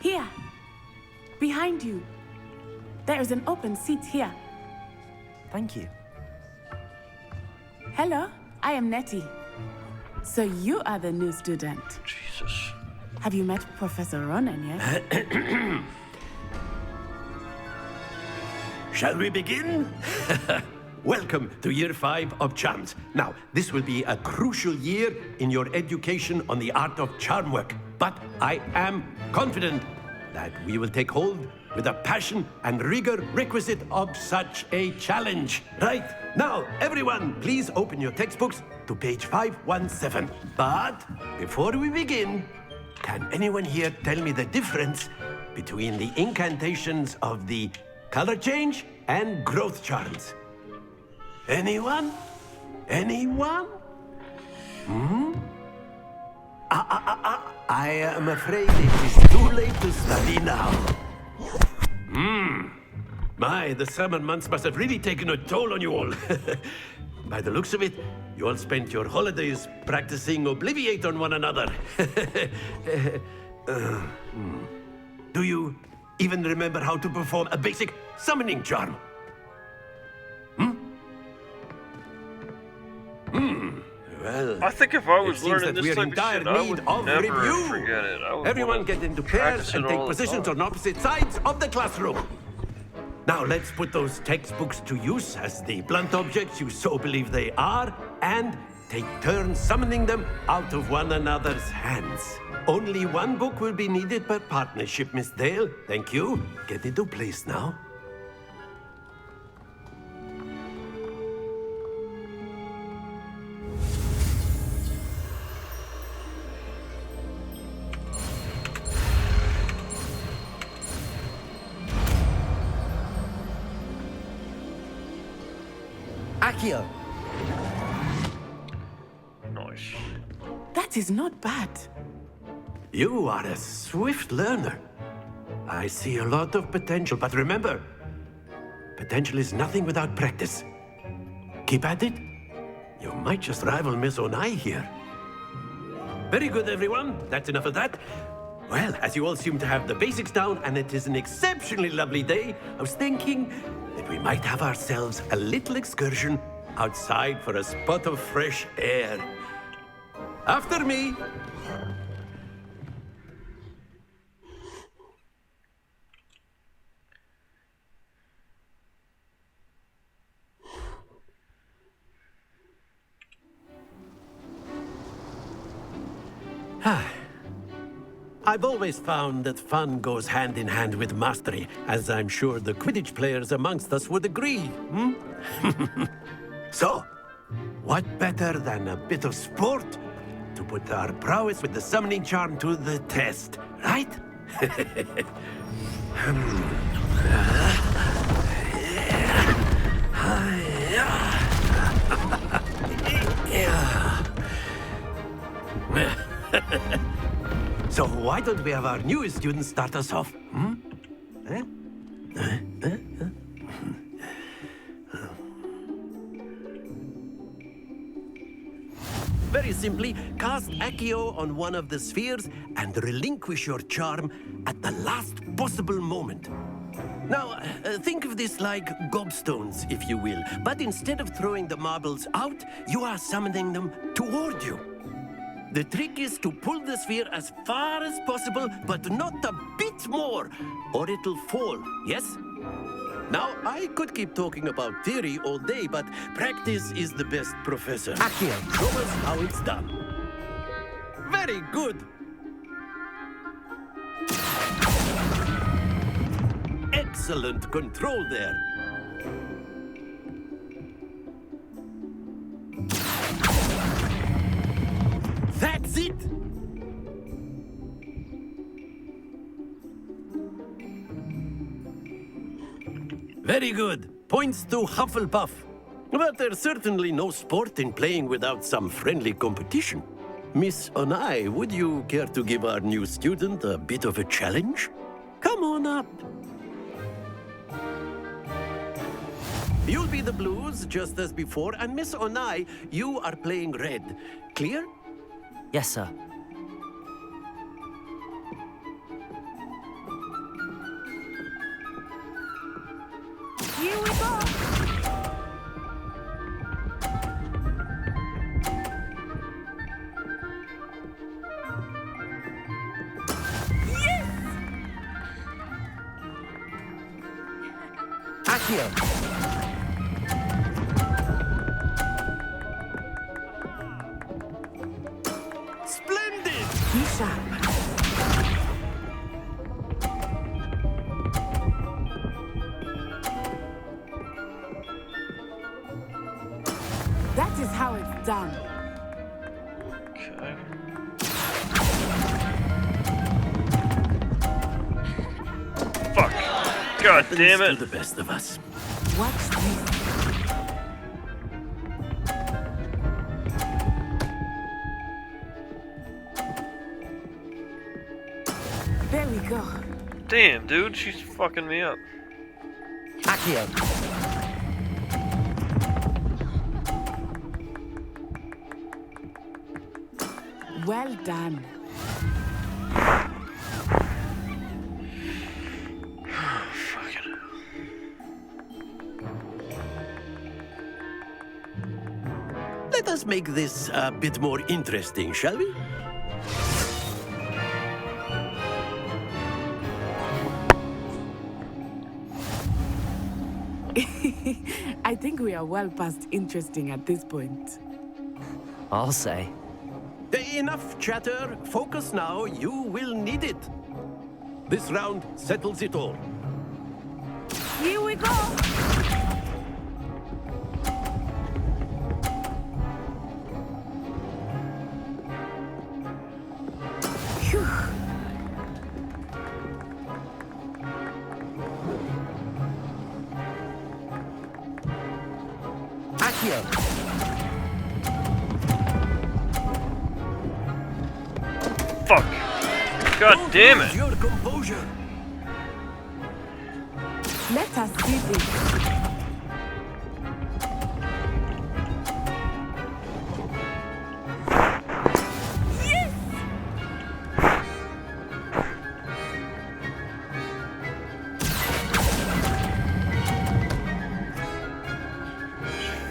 Speaker 22: Here, behind you. There is an open seat here.
Speaker 3: Thank you.
Speaker 22: Hello, I am Nettie. So you are the new student.
Speaker 1: Jesus.
Speaker 22: Have you met Professor Ronan yet?
Speaker 8: Shall we begin? Welcome to Year 5 of Charms. Now, this will be a crucial year in your education on the art of charm work. But I am confident that we will take hold with the passion and rigor requisite of such a challenge. Right, now, everyone, please open your textbooks to page 517. But before we begin, can anyone here tell me the difference between the incantations of the color change and growth charms? Anyone? Anyone? I am afraid it is too late to study now. My, the summer months must have really taken a toll on you all. By the looks of it, you all spent your holidays practicing Obliviate on one another. Do you even remember how to perform a basic summoning charm? Well,
Speaker 1: I think if I was
Speaker 8: it seems
Speaker 1: learning
Speaker 8: that
Speaker 1: this
Speaker 8: we are
Speaker 1: type
Speaker 8: in
Speaker 1: of
Speaker 8: dire
Speaker 1: shit, I
Speaker 8: need
Speaker 1: would
Speaker 8: of
Speaker 1: never
Speaker 8: review.
Speaker 1: forget it. I would
Speaker 8: Everyone
Speaker 1: wanna
Speaker 8: get into pairs
Speaker 1: practice
Speaker 8: and
Speaker 1: it
Speaker 8: take
Speaker 1: all the
Speaker 8: positions
Speaker 1: time.
Speaker 8: on opposite sides of the classroom. Now let's put those textbooks to use as the blunt objects you so believe they are, and take turns summoning them out of one another's hands. Only one book will be needed per partnership, Miss Dale. Thank you. Get into place now.
Speaker 15: Accio!
Speaker 1: Nice.
Speaker 22: That is not bad.
Speaker 8: You are a swift learner. I see a lot of potential, but remember, potential is nothing without practice. Keep at it. You might just rival Miss Onai here. Very good, everyone. That's enough of that. Well, as you all seem to have the basics down, and it is an exceptionally lovely day, I was thinking that we might have ourselves a little excursion outside for a spot of fresh air. After me. I've always found that fun goes hand in hand with mastery, as I'm sure the Quidditch players amongst us would agree. So, what better than a bit of sport to put our prowess with the summoning charm to the test, right? So what don't we have our newest student start us off? Hmm? Very simply, cast Accio on one of the spheres and relinquish your charm at the last possible moment. Now, think of this like gobstones, if you will, but instead of throwing the marbles out, you are summoning them toward you. The trick is to pull the sphere as far as possible, but not a bit more, or it'll fall, yes? Now, I could keep talking about theory all day, but practice is the best professor. Accio, show us how it's done. Very good. Excellent control there. That's it! Very good. Points to Hufflepuff. But there's certainly no sport in playing without some friendly competition. Miss Onai, would you care to give our new student a bit of a challenge? Come on up. You'll be the blues, just as before, and Miss Onai, you are playing red. Clear?
Speaker 3: Yes, sir.
Speaker 22: Here we go!
Speaker 8: Accio. Splendid!
Speaker 22: Be sharp. That is how it's done.
Speaker 1: Okay. Fuck. God damn it.
Speaker 8: To the best of us.
Speaker 22: Watch this. There we go.
Speaker 1: Damn, dude, she's fucking me up.
Speaker 8: Accio.
Speaker 22: Well done.
Speaker 8: Let us make this a bit more interesting, shall we?
Speaker 22: I think we are well past interesting at this point.
Speaker 3: I'll say.
Speaker 8: Enough chatter. Focus now. You will need it. This round settles it all.
Speaker 22: Here we go! Phew.
Speaker 8: Accio.
Speaker 1: Fuck. God damn it.
Speaker 8: Your composure.
Speaker 22: Let us see this.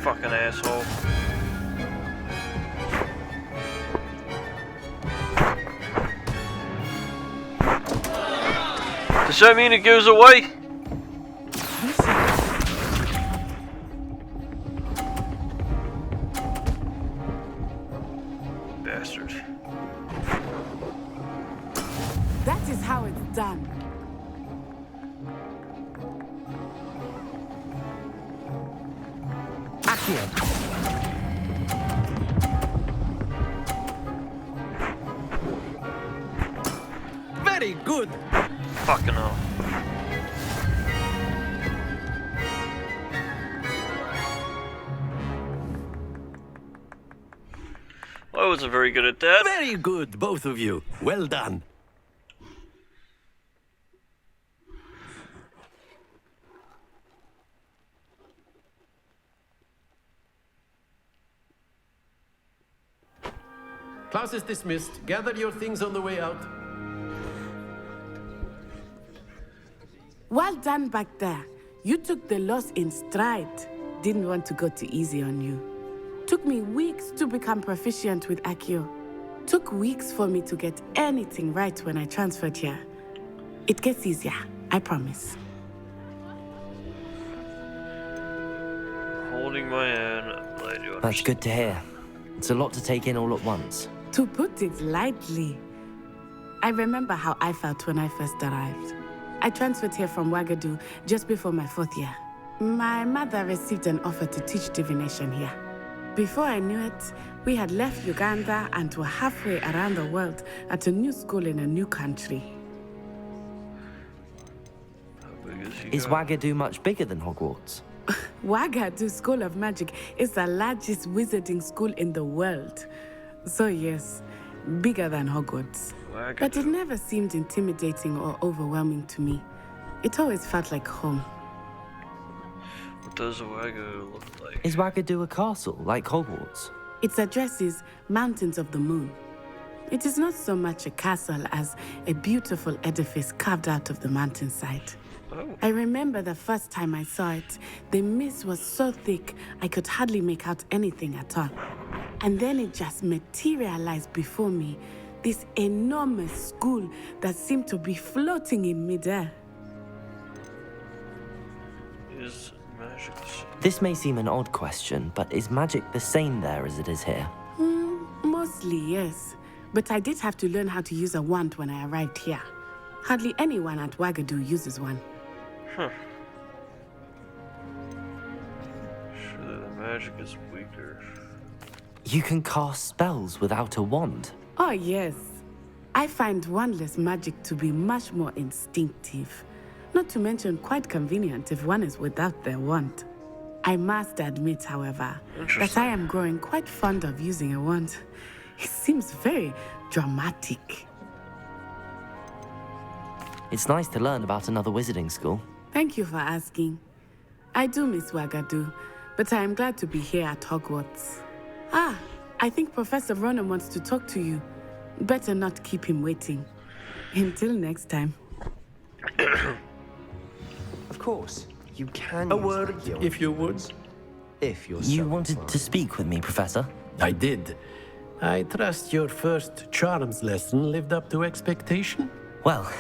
Speaker 1: Fucking asshole. Does that mean it goes away? Bastard.
Speaker 22: That is how it's done.
Speaker 8: Accio. Very good.
Speaker 1: Fucking hell. Well, I wasn't very good at that.
Speaker 8: Very good, both of you. Well done. Class is dismissed. Gather your things on the way out.
Speaker 22: Well done back there. You took the loss in stride. Didn't want to go too easy on you. Took me weeks to become proficient with Accio. Took weeks for me to get anything right when I transferred here. It gets easier, I promise.
Speaker 1: Holding my hand, I'm glad you
Speaker 3: That's good to hear. It's a lot to take in all at once.
Speaker 22: To put it lightly, I remember how I felt when I first arrived. I transferred here from Wagadu just before my 4th year. My mother received an offer to teach divination here. Before I knew it, we had left Uganda and were halfway around the world at a new school in a new country.
Speaker 3: Is Wagadu much bigger than Hogwarts?
Speaker 22: Wagadu School of Magic is the largest wizarding school in the world. So yes, bigger than Hogwarts. But it never seemed intimidating or overwhelming to me. It always felt like home.
Speaker 1: What does a Wagadu look like?
Speaker 3: Is Wagadu a castle, like Hogwarts?
Speaker 22: Its address is Mountains of the Moon. It is not so much a castle as a beautiful edifice carved out of the mountainside.
Speaker 1: Oh.
Speaker 22: I remember the first time I saw it, the mist was so thick I could hardly make out anything at all. And then it just materialized before me, this enormous school that seemed to be floating in midair.
Speaker 1: Is magic the same?
Speaker 3: This may seem an odd question, but is magic the same there as it is here?
Speaker 22: Mostly, yes. But I did have to learn how to use a wand when I arrived here. Hardly anyone at Wagadu uses one.
Speaker 1: Huh. Surely the magic is weaker.
Speaker 3: You can cast spells without a wand.
Speaker 22: Oh, yes. I find wandless magic to be much more instinctive. Not to mention quite convenient if one is without their wand. I must admit, however, that I am growing quite fond of using a wand. It seems very dramatic.
Speaker 3: It's nice to learn about another wizarding school.
Speaker 22: Thank you for asking. I do miss Wagadu, but I am glad to be here at Hogwarts. Ah, I think Professor Ronan wants to talk to you. Better not keep him waiting. Until next time.
Speaker 15: Of course, you can.
Speaker 8: A word, if you would.
Speaker 15: If you're
Speaker 3: You
Speaker 15: so
Speaker 3: wanted
Speaker 15: inclined.
Speaker 3: to speak with me, Professor?
Speaker 8: I did. I trust your first charms lesson lived up to expectation?
Speaker 3: Well,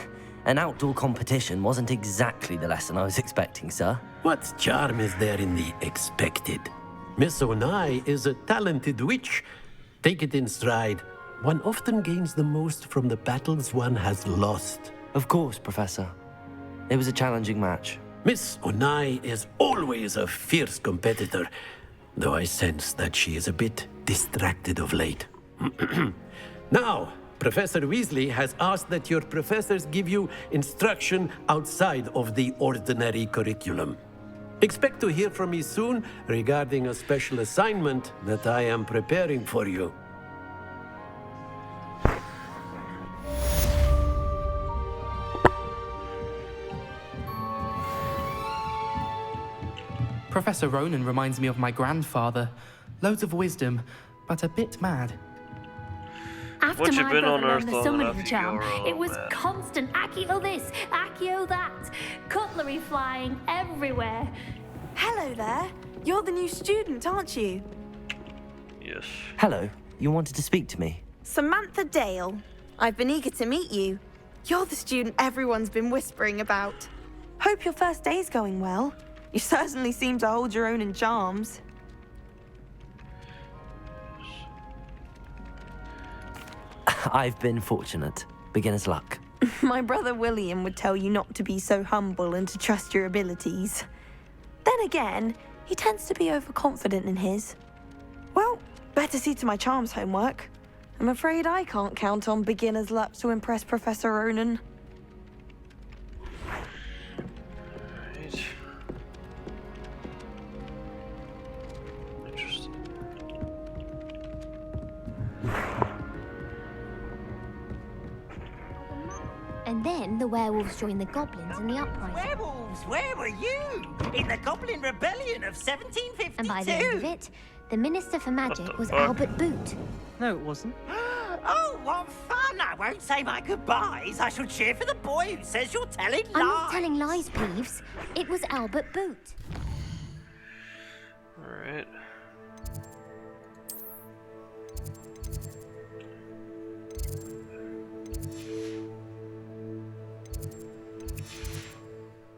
Speaker 3: an outdoor competition wasn't exactly the lesson I was expecting, sir.
Speaker 8: What charm is there in the expected? Miss Onai is a talented witch. Take it in stride. One often gains the most from the battles one has lost.
Speaker 3: Of course, Professor. It was a challenging match.
Speaker 8: Miss Onai is always a fierce competitor, though I sense that she is a bit distracted of late. Now, Professor Weasley has asked that your professors give you instruction outside of the ordinary curriculum. Expect to hear from me soon regarding a special assignment that I am preparing for you.
Speaker 20: Professor Ronan reminds me of my grandfather. Loads of wisdom, but a bit mad.
Speaker 17: After
Speaker 1: Once you've
Speaker 17: my
Speaker 1: been
Speaker 17: brother
Speaker 1: on
Speaker 17: learned
Speaker 1: Earth
Speaker 17: the
Speaker 1: long
Speaker 17: summoning
Speaker 1: enough,
Speaker 17: charm,
Speaker 1: you're
Speaker 17: it was
Speaker 1: mad.
Speaker 17: constant Accio this, Accio that, cutlery flying everywhere.
Speaker 14: Hello there. You're the new student, aren't you?
Speaker 1: Yes.
Speaker 3: Hello, you wanted to speak to me?
Speaker 14: Samantha Dale. I've been eager to meet you. You're the student everyone's been whispering about. Hope your first day's going well. You certainly seem to hold your own in charms.
Speaker 3: I've been fortunate. Beginner's luck.
Speaker 14: My brother William would tell you not to be so humble and to trust your abilities. Then again, he tends to be overconfident in his. Well, better see to my charms homework. I'm afraid I can't count on beginner's luck to impress Professor Ronan.
Speaker 1: Right. Interesting.
Speaker 18: And then the werewolves joined the goblins in the uprising.
Speaker 2: Werewolves, where were you? In the Goblin Rebellion of 1752.
Speaker 18: And by the end of it, the Minister for Magic was Albert Boot.
Speaker 6: No, it wasn't.
Speaker 2: Oh, what fun! I won't say my goodbyes. I shall cheer for the boy who says you're telling lies.
Speaker 18: I'm not telling lies, Peeves. It was Albert Boot.
Speaker 1: Alright.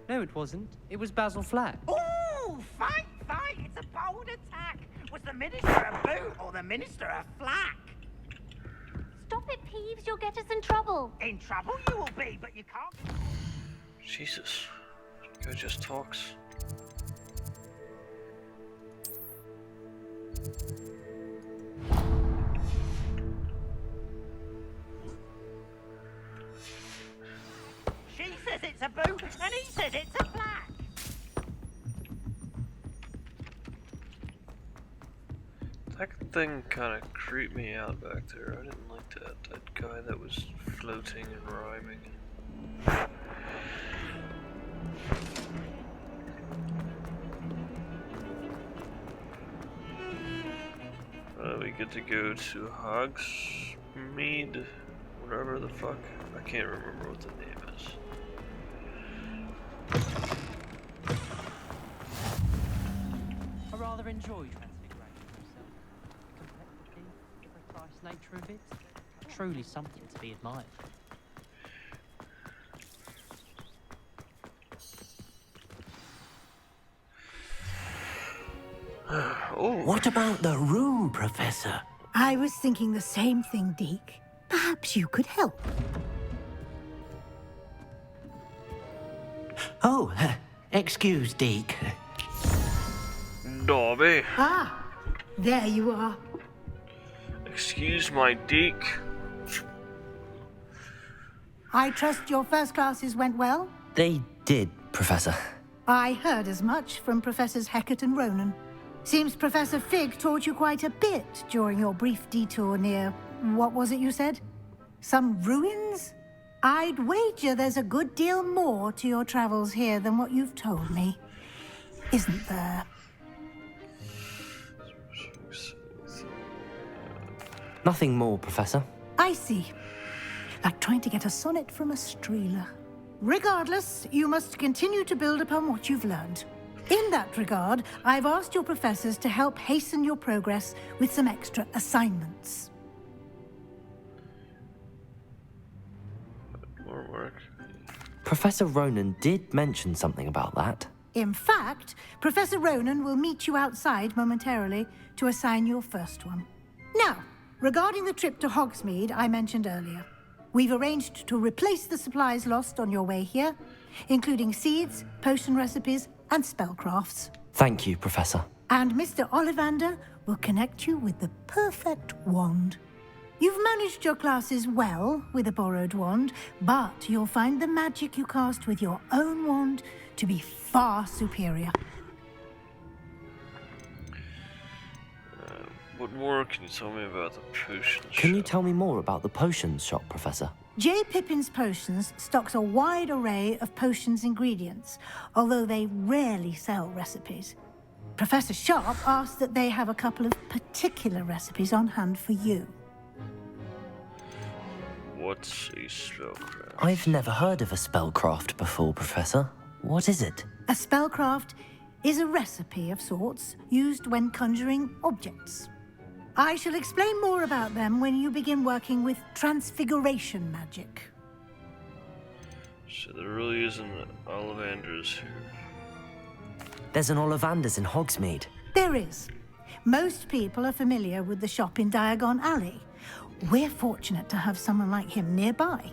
Speaker 3: No, it wasn't. It was Basil Flack.
Speaker 2: Ooh, fight, fight! It's a bold attack. Was the minister a boot or the minister a flack?
Speaker 17: Stop it, Peeves. You'll get us in trouble.
Speaker 2: In trouble you will be, but you can't.
Speaker 1: Jesus. Guy just talks.
Speaker 2: She says it's a boot, and he says it's a flack.
Speaker 1: That thing kind of creeped me out back there. I didn't like that guy that was floating and rhyming. We get to go to Hogsmeade, whatever the fuck. I can't remember what the name is.
Speaker 3: I rather enjoy transfiguration myself. The complexity, the precise nature of it, truly something to be admired.
Speaker 13: What about the room, Professor?
Speaker 12: I was thinking the same thing, Deke. Perhaps you could help.
Speaker 13: Oh, excuse, Deke.
Speaker 1: Dobby.
Speaker 12: Ah, there you are.
Speaker 1: Excuse my Deke.
Speaker 12: I trust your first classes went well?
Speaker 3: They did, Professor.
Speaker 12: I heard as much from Professors Hecat and Ronan. Seems Professor Fig taught you quite a bit during your brief detour near... what was it you said? Some ruins? I'd wager there's a good deal more to your travels here than what you've told me. Isn't there?
Speaker 3: Nothing more, Professor.
Speaker 12: I see. Like trying to get a sonnet from a streeler. Regardless, you must continue to build upon what you've learned. In that regard, I've asked your professors to help hasten your progress with some extra assignments.
Speaker 1: More work.
Speaker 3: Professor Ronan did mention something about that.
Speaker 12: In fact, Professor Ronan will meet you outside momentarily to assign your first one. Now, regarding the trip to Hogsmeade I mentioned earlier, we've arranged to replace the supplies lost on your way here, including seeds, potion recipes, and spellcrafts.
Speaker 3: Thank you, Professor.
Speaker 12: And Mr. Ollivander will connect you with the perfect wand. You've managed your classes well with a borrowed wand, but you'll find the magic you cast with your own wand to be far superior.
Speaker 1: What more can you tell me about the potion shop?
Speaker 3: Can you tell me more about the potions shop, Professor?
Speaker 12: J. Pippin's Potions stocks a wide array of potions ingredients, although they rarely sell recipes. Professor Sharp asked that they have a couple of particular recipes on hand for you.
Speaker 1: What's a spellcraft?
Speaker 3: I've never heard of a spellcraft before, Professor. What is it?
Speaker 12: A spellcraft is a recipe of sorts used when conjuring objects. I shall explain more about them when you begin working with transfiguration magic.
Speaker 1: So there really isn't Ollivanders here.
Speaker 3: There's an Ollivander's in Hogsmeade.
Speaker 12: There is. Most people are familiar with the shop in Diagon Alley. We're fortunate to have someone like him nearby.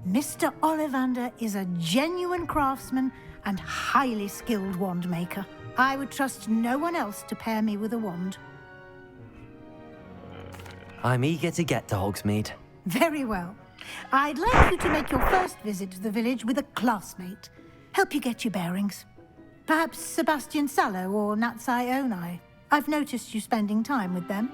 Speaker 12: Mr. Ollivander is a genuine craftsman and highly skilled wand maker. I would trust no one else to pair me with a wand.
Speaker 3: I'm eager to get to Hogsmeade.
Speaker 12: Very well. I'd like you to make your first visit to the village with a classmate. Help you get your bearings. Perhaps Sebastian Sallow or Natsai Onai. I've noticed you spending time with them.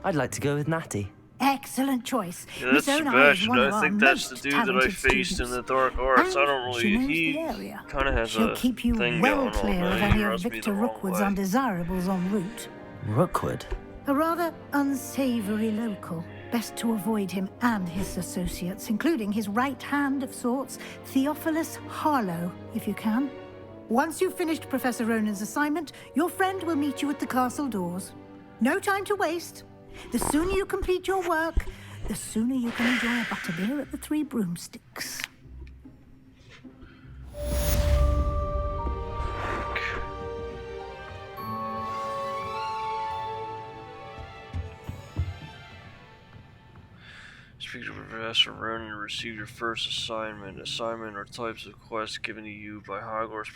Speaker 3: I'd like to go with Natty.
Speaker 12: excellent choice.
Speaker 1: Yeah,
Speaker 12: Miss
Speaker 1: that's
Speaker 12: Onai is
Speaker 1: Sebastian.
Speaker 12: one of
Speaker 1: I
Speaker 12: our
Speaker 1: think that's the
Speaker 12: most
Speaker 1: dude that I
Speaker 12: talented
Speaker 1: faced
Speaker 12: students.
Speaker 1: in the Dark Arts. I don't
Speaker 12: She
Speaker 1: really.
Speaker 12: knows
Speaker 1: He
Speaker 12: the area.
Speaker 1: kind of has
Speaker 12: She'll
Speaker 1: a
Speaker 12: keep you
Speaker 1: thing
Speaker 12: well
Speaker 1: going
Speaker 12: clear
Speaker 1: on.
Speaker 12: of
Speaker 1: He
Speaker 12: any of
Speaker 1: rubs me
Speaker 12: Victor
Speaker 1: the wrong
Speaker 12: Rookwood's
Speaker 1: way.
Speaker 12: undesirables en route.
Speaker 3: Rookwood?
Speaker 12: A rather unsavory local. Best to avoid him and his associates, including his right hand of sorts, Theophilus Harlow, if you can. Once you've finished Professor Ronan's assignment, your friend will meet you at the castle doors. No time to waste. The sooner you complete your work, the sooner you can enjoy a butterbeer at the Three Broomsticks.
Speaker 1: Speak to Professor Ronan and receive your first assignment. Assignment are types of quests given to you by Hogwarts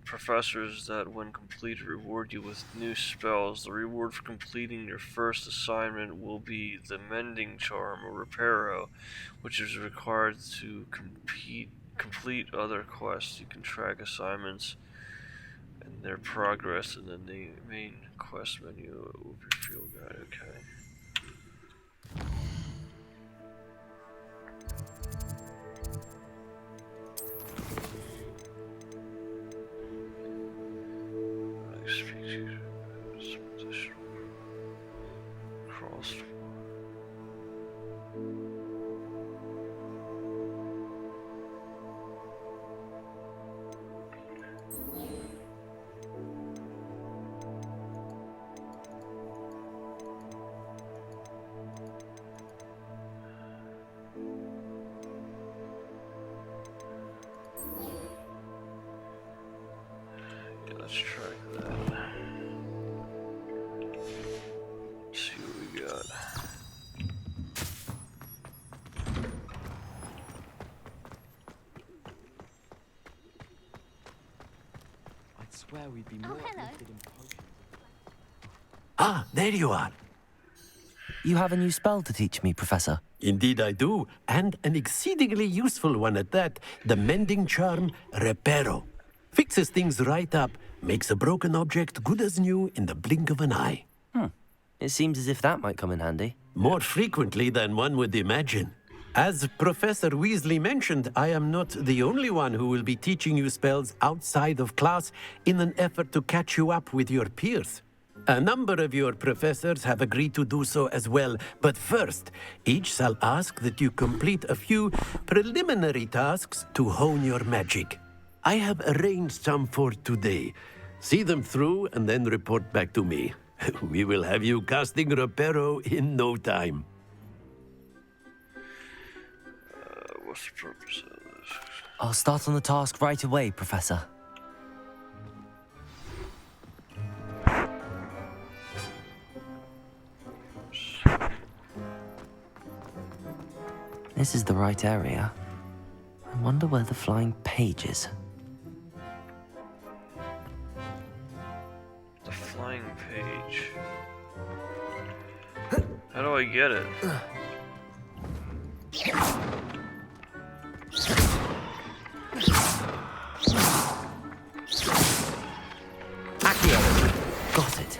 Speaker 1: professors that, when completed, reward you with new spells. The reward for completing your first assignment will be the Mending Charm, or Reparo, which is required to complete other quests. You can track assignments and their progress in the main quest menu of your field guide. Okay. Let's track that. Let's see what we got.
Speaker 6: I'd swear we'd be more interested in potions.
Speaker 8: Ah, there you are.
Speaker 3: You have a new spell to teach me, Professor.
Speaker 8: Indeed I do, and an exceedingly useful one at that. The Mending Charm Reparo. Fixes things right up, makes a broken object good as new in the blink of an eye.
Speaker 3: It seems as if that might come in handy.
Speaker 8: More frequently than one would imagine. As Professor Weasley mentioned, I am not the only one who will be teaching you spells outside of class in an effort to catch you up with your peers. A number of your professors have agreed to do so as well, but first, each shall ask that you complete a few preliminary tasks to hone your magic. I have arranged some for today. See them through and then report back to me. We will have you casting Reparo in no time.
Speaker 1: What's the purpose of this?
Speaker 3: I'll start on the task right away, Professor. This is the right area. I wonder where the flying page is.
Speaker 1: The flying page. How do I get it?
Speaker 3: Got it.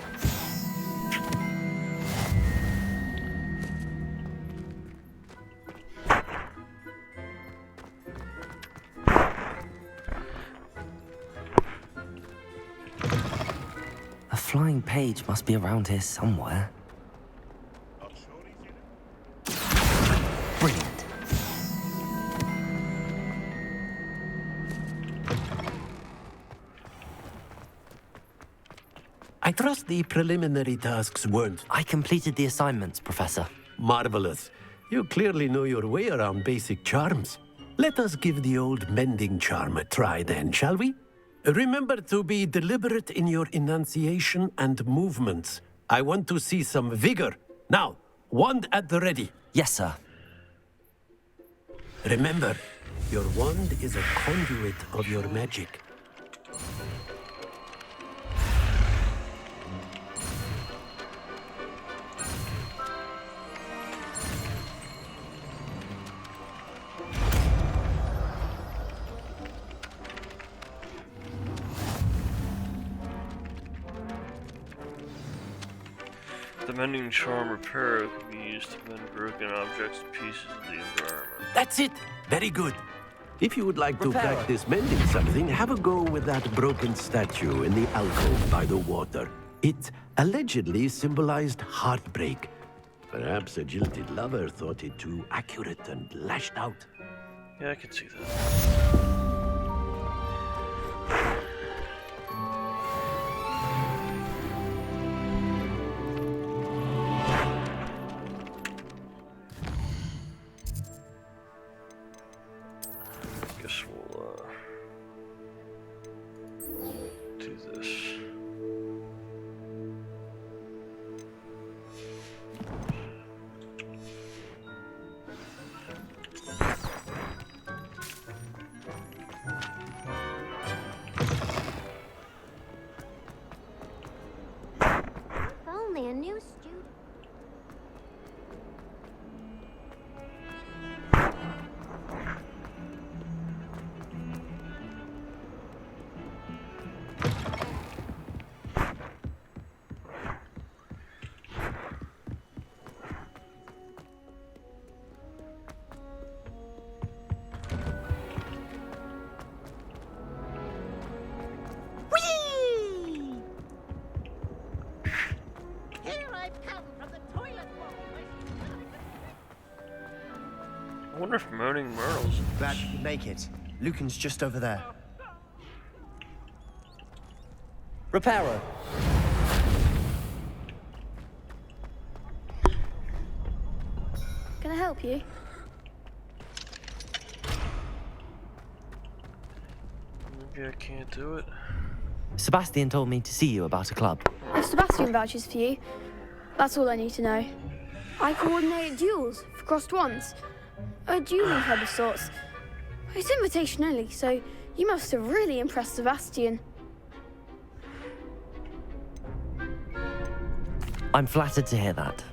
Speaker 3: A flying page must be around here somewhere. Brilliant.
Speaker 8: I trust the preliminary tasks weren't.
Speaker 3: I completed the assignments, Professor.
Speaker 8: Marvelous. You clearly know your way around basic charms. Let us give the old Mending Charm a try then, shall we? Remember to be deliberate in your enunciation and movements. I want to see some vigor. Now, wand at the ready.
Speaker 3: Yes, sir.
Speaker 8: Remember, your wand is a conduit of your magic.
Speaker 1: The Mending Charm Reparo can be used to mend broken objects and pieces of the environment.
Speaker 8: That's it! Very good. If you would like to
Speaker 15: Repair.
Speaker 8: practice mending something, have a go with that broken statue in the alcove by the water. It allegedly symbolized heartbreak. Perhaps a jilted lover thought it too accurate and lashed out.
Speaker 1: Yeah, I can see that. Guess we'll do this.
Speaker 18: If only a new student.
Speaker 2: Whee! Here I've come from the toilet bowl.
Speaker 1: I wonder if Moaning Myrtle's in
Speaker 15: Glad
Speaker 1: this.
Speaker 15: you could make it. Lucan's just over there. Reparo.
Speaker 4: Can I help you?
Speaker 1: Maybe I can't do it.
Speaker 3: Sebastian told me to see you about a club.
Speaker 4: If Sebastian vouches for you, that's all I need to know. I coordinate duels for crossed wands. A dueling club of sorts. It's invitation only, so you must have really impressed Sebastian.
Speaker 3: I'm flattered to hear that.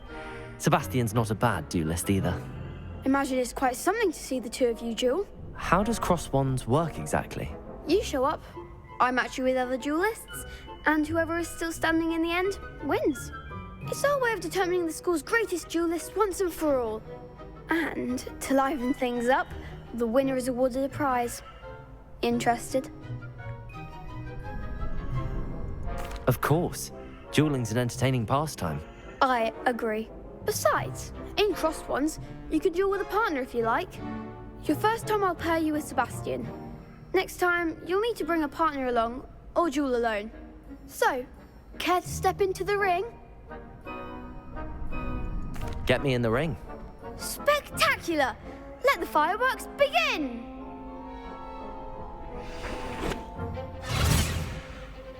Speaker 3: Sebastian's not a bad duelist either.
Speaker 4: Imagine it's quite something to see the two of you duel.
Speaker 3: How does cross wands work exactly?
Speaker 4: You show up, I match you with other duelists, and whoever is still standing in the end wins. It's our way of determining the school's greatest duelist once and for all. And to liven things up, the winner is awarded a prize. Interested?
Speaker 3: Of course. Dueling's an entertaining pastime.
Speaker 4: I agree. Besides, in crossed ones, you could duel with a partner if you like. Your first time I'll pair you with Sebastian. Next time, you'll need to bring a partner along, or duel alone. So, care to step into the ring?
Speaker 3: Get me in the ring.
Speaker 4: Spectacular! Let the fireworks begin!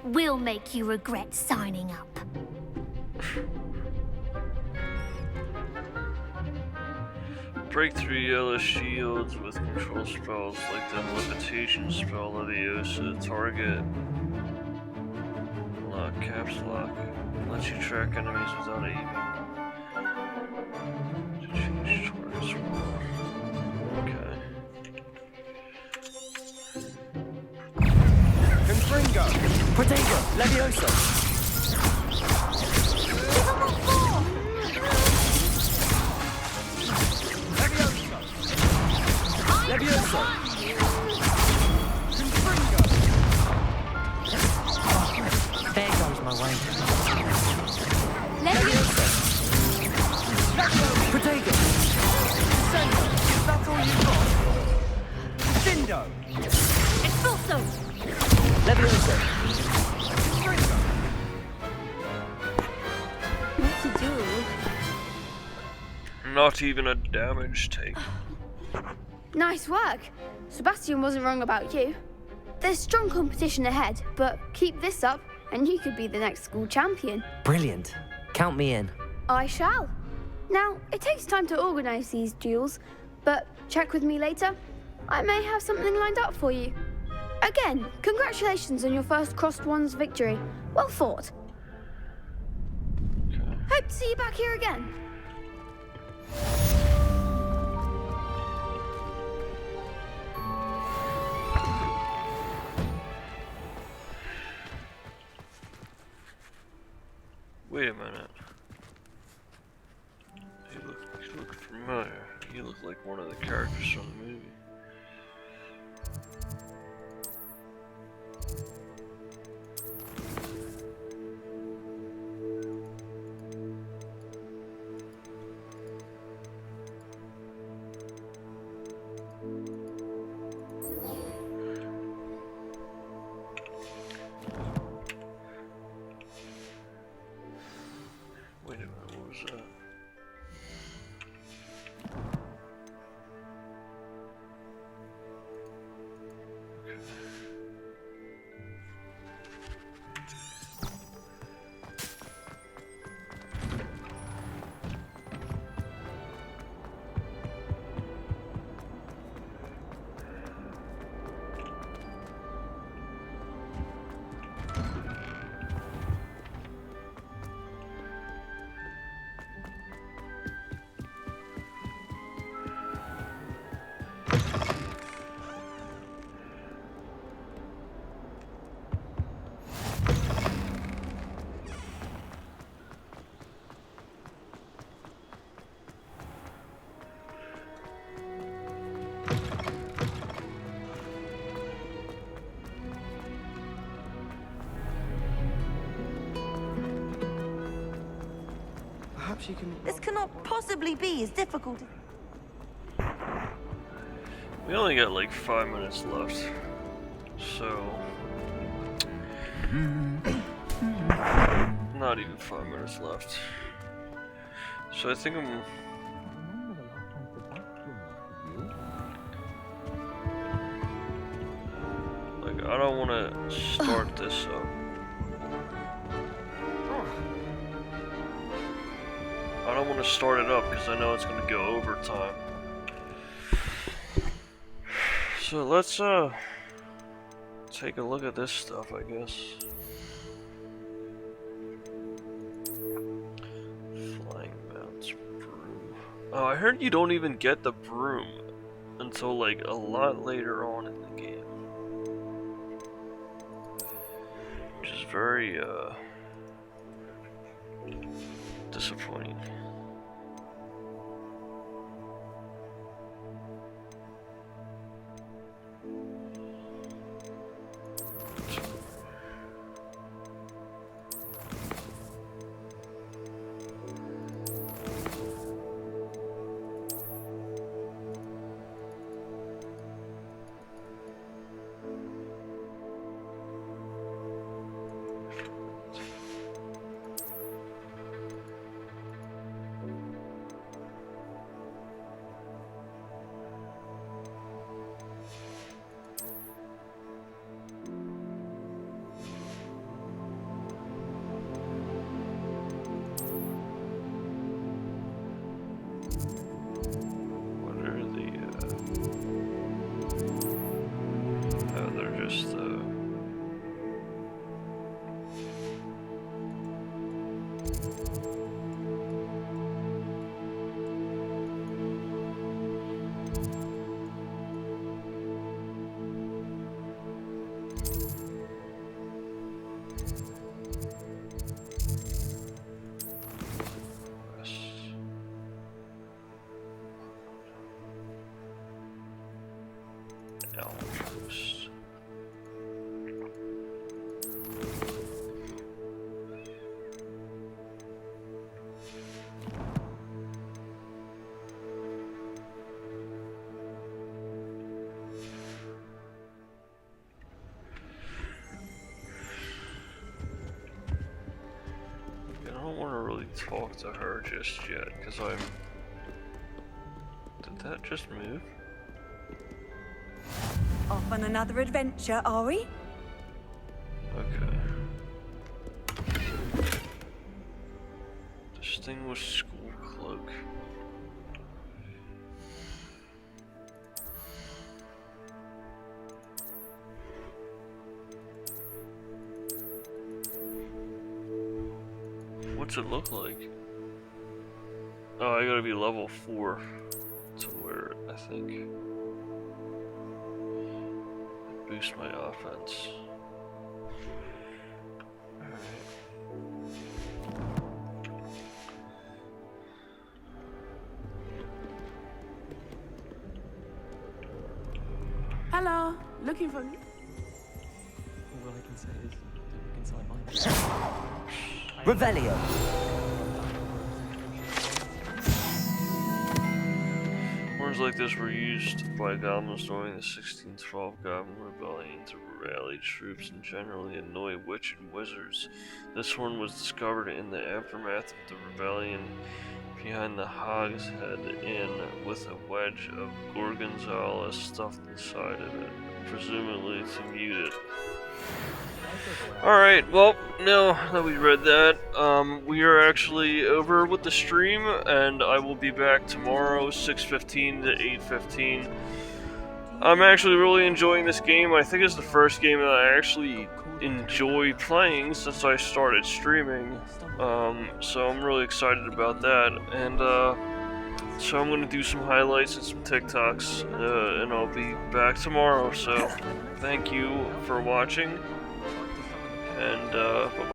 Speaker 17: We'll make you regret signing up.
Speaker 1: Break through yellow shields with control spells like the levitation spell Leviosa. Target. Lock, caps lock. Lets you track enemies without aiming. To change target's roll. Okay.
Speaker 15: Confringo. Protego. Leviosa. Leviosa. Confringo.
Speaker 3: There goes my way.
Speaker 15: Leviosa. Protego. Sendo. That's all you've got. Dindo.
Speaker 17: Expulso!
Speaker 15: Leviosa.
Speaker 4: What's a duel?
Speaker 1: Not even a damage take.
Speaker 4: Nice work. Sebastian wasn't wrong about you. There's strong competition ahead, but keep this up and you could be the next school champion.
Speaker 3: Brilliant. Count me in.
Speaker 4: I shall. Now, it takes time to organise these duels, but check with me later. I may have something lined up for you. Again, congratulations on your first crossed wands victory. Well fought. Hope to see you back here again.
Speaker 1: Wait a minute. You look like one of the characters from the movie. Wait a minute, what was that?
Speaker 6: Perhaps you can...
Speaker 14: This cannot possibly be as difficult.
Speaker 1: We only got like 5 minutes left, so not even 5 minutes left. So I think I'm. Like, I don't want to start this up. I don't want to start it up because I know it's going to go overtime. So let's take a look at this stuff, I guess. Flying mounts broom. Oh, I heard you don't even get the broom until like a lot later on in the game. Which is very disappointing. Talk to her just yet, because I'm... Did that just move?
Speaker 7: Off on another adventure, are we?
Speaker 1: Okay. Distinguished school cloak. What's it look like? Oh, I gotta be level 4 to wear it, I think. Boost my offense.
Speaker 22: Hello, looking for me?
Speaker 6: All I can say is, don't look inside my
Speaker 3: Revelio.
Speaker 1: Horns like this were used by goblins during the 1612 Goblin Rebellion to rally troops and generally annoy witch and wizards. This horn was discovered in the aftermath of the rebellion behind the Hogshead Inn with a wedge of gorgonzola stuffed inside of it, presumably to mute it. Alright, well, now that we read that, we are actually over with the stream, and I will be back tomorrow, 6:15 to 8:15. I'm actually really enjoying this game. I think it's the first game that I actually enjoy playing since I started streaming, so I'm really excited about that, and so I'm going to do some highlights and some TikToks, and I'll be back tomorrow, so thank you for watching. And, bye-bye.